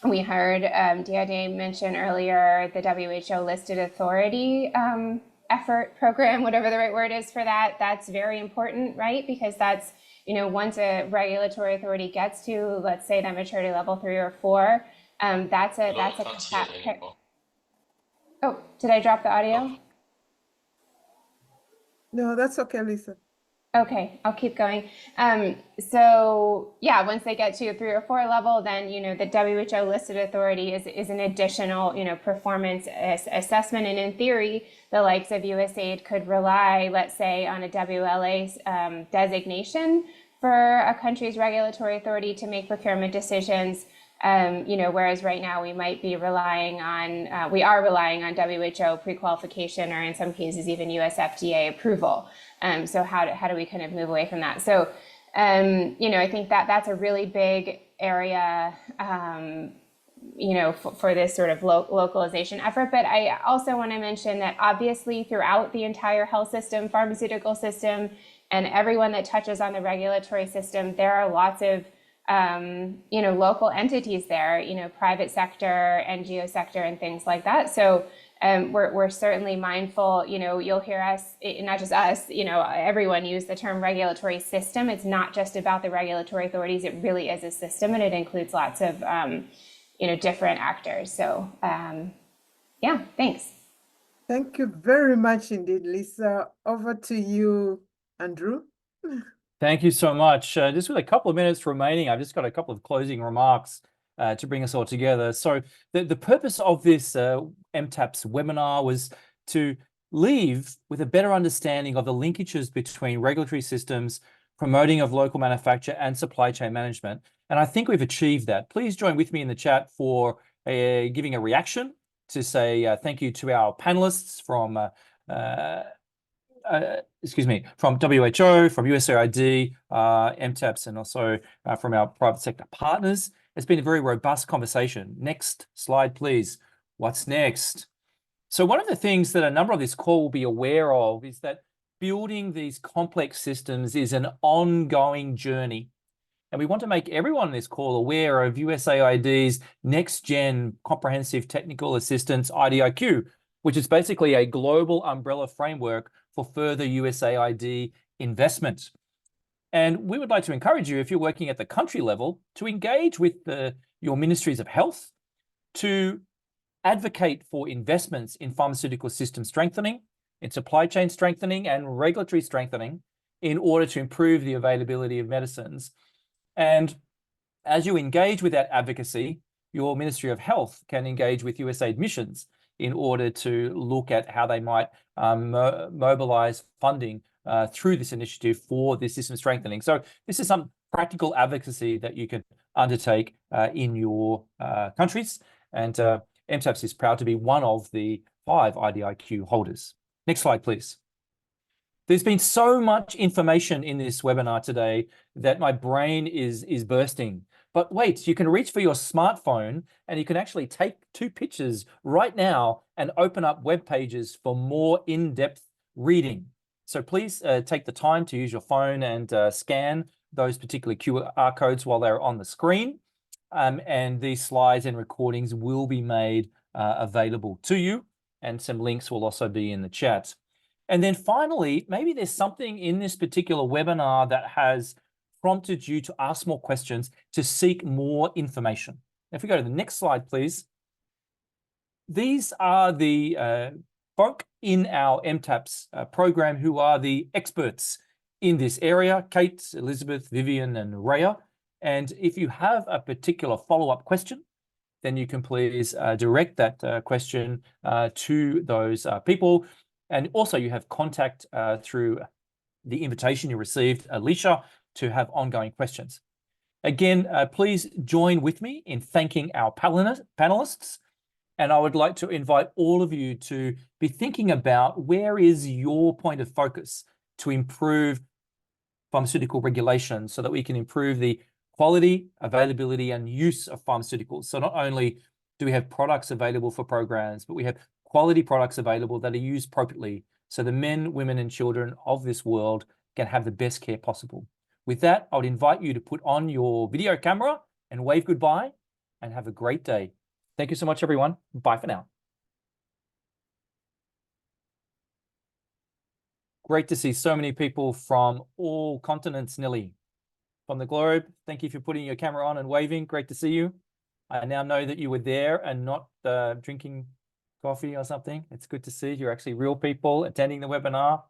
We heard Diade mention earlier the WHO listed authority effort program, whatever the right word is for that. That's very important, right? Because that's, once a regulatory authority gets to, let's say, that maturity level 3 or 4, that's a Oh, did I drop the audio? No, that's okay, Lisa. Okay, I'll keep going. So yeah, once they get to a 3 or 4 level, then, the WHO listed authority is an additional, performance assessment. And in theory, the likes of USAID could rely, let's say, on a WLA designation for a country's regulatory authority to make procurement decisions. Whereas right now we might be relying on, we are relying on WHO pre-qualification, or in some cases even US FDA approval. So how do we kind of move away from that? So, I think that's a really big area, for this sort of localization effort. But I also want to mention that obviously throughout the entire health system, pharmaceutical system, and everyone that touches on the regulatory system, there are lots of local entities there, private sector, NGO sector, and things like that. So we're certainly mindful, you'll hear us, not just us, everyone use the term regulatory system. It's not just about the regulatory authorities. It really is a system, and it includes lots of, different actors. So yeah, thanks. Thank you very much indeed, Lisa. Over to you, Andrew. Thank you so much. Just with a couple of minutes remaining, I've just got a couple of closing remarks to bring us all together. So the purpose of this MTaPS webinar was to leave with a better understanding of the linkages between regulatory systems, promoting of local manufacture, and supply chain management. And I think we've achieved that. Please join with me in the chat for giving a reaction to say thank you to our panelists from from WHO, from USAID, MTaPS, and also from our private sector partners. It's been a very robust conversation. Next slide, please. What's next? So one of the things that a number of this call will be aware of is that building these complex systems is an ongoing journey. And we want to make everyone on this call aware of USAID's Next-Gen Comprehensive Technical Assistance IDIQ, which is basically a global umbrella framework for further USAID investment. And we would like to encourage you, if you're working at the country level, to engage with your ministries of health to advocate for investments in pharmaceutical system strengthening, in supply chain strengthening, and regulatory strengthening in order to improve the availability of medicines. And as you engage with that advocacy, your Ministry of Health can engage with USAID missions in order to look at how they might mobilize funding through this initiative for this system strengthening. So this is some practical advocacy that you can undertake in your countries. And MTaPS is proud to be one of the 5 IDIQ holders. Next slide, please. There's been so much information in this webinar today that my brain is bursting. But wait, you can reach for your smartphone and you can actually take 2 pictures right now and open up web pages for more in-depth reading. So please take the time to use your phone and scan those particular QR codes while they're on the screen. And these slides and recordings will be made available to you. And some links will also be in the chat. And then finally, maybe there's something in this particular webinar that has prompted you to ask more questions, to seek more information. If we go to the next slide, please. These are the folk in our MTaPS program who are the experts in this area: Kate, Elizabeth, Vivian, and Rhea. And if you have a particular follow-up question, then you can please direct that question to those people. And also you have contact through the invitation you received, Alicia, to have ongoing questions. Again, please join with me in thanking our panelists. And I would like to invite all of you to be thinking about where is your point of focus to improve pharmaceutical regulation so that we can improve the quality, availability, and use of pharmaceuticals. So not only do we have products available for programs, but we have quality products available that are used appropriately so the men, women, and children of this world can have the best care possible. With that, I would invite you to put on your video camera and wave goodbye and have a great day. Thank you so much, everyone. Bye for now. Great to see so many people from all continents, nearly, from the globe. Thank you for putting your camera on and waving. Great to see you. I now know that you were there and not drinking coffee or something. It's good to see you're actually real people attending the webinar.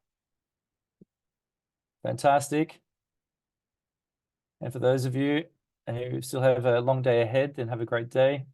Fantastic. And for those of you who still have a long day ahead, then have a great day.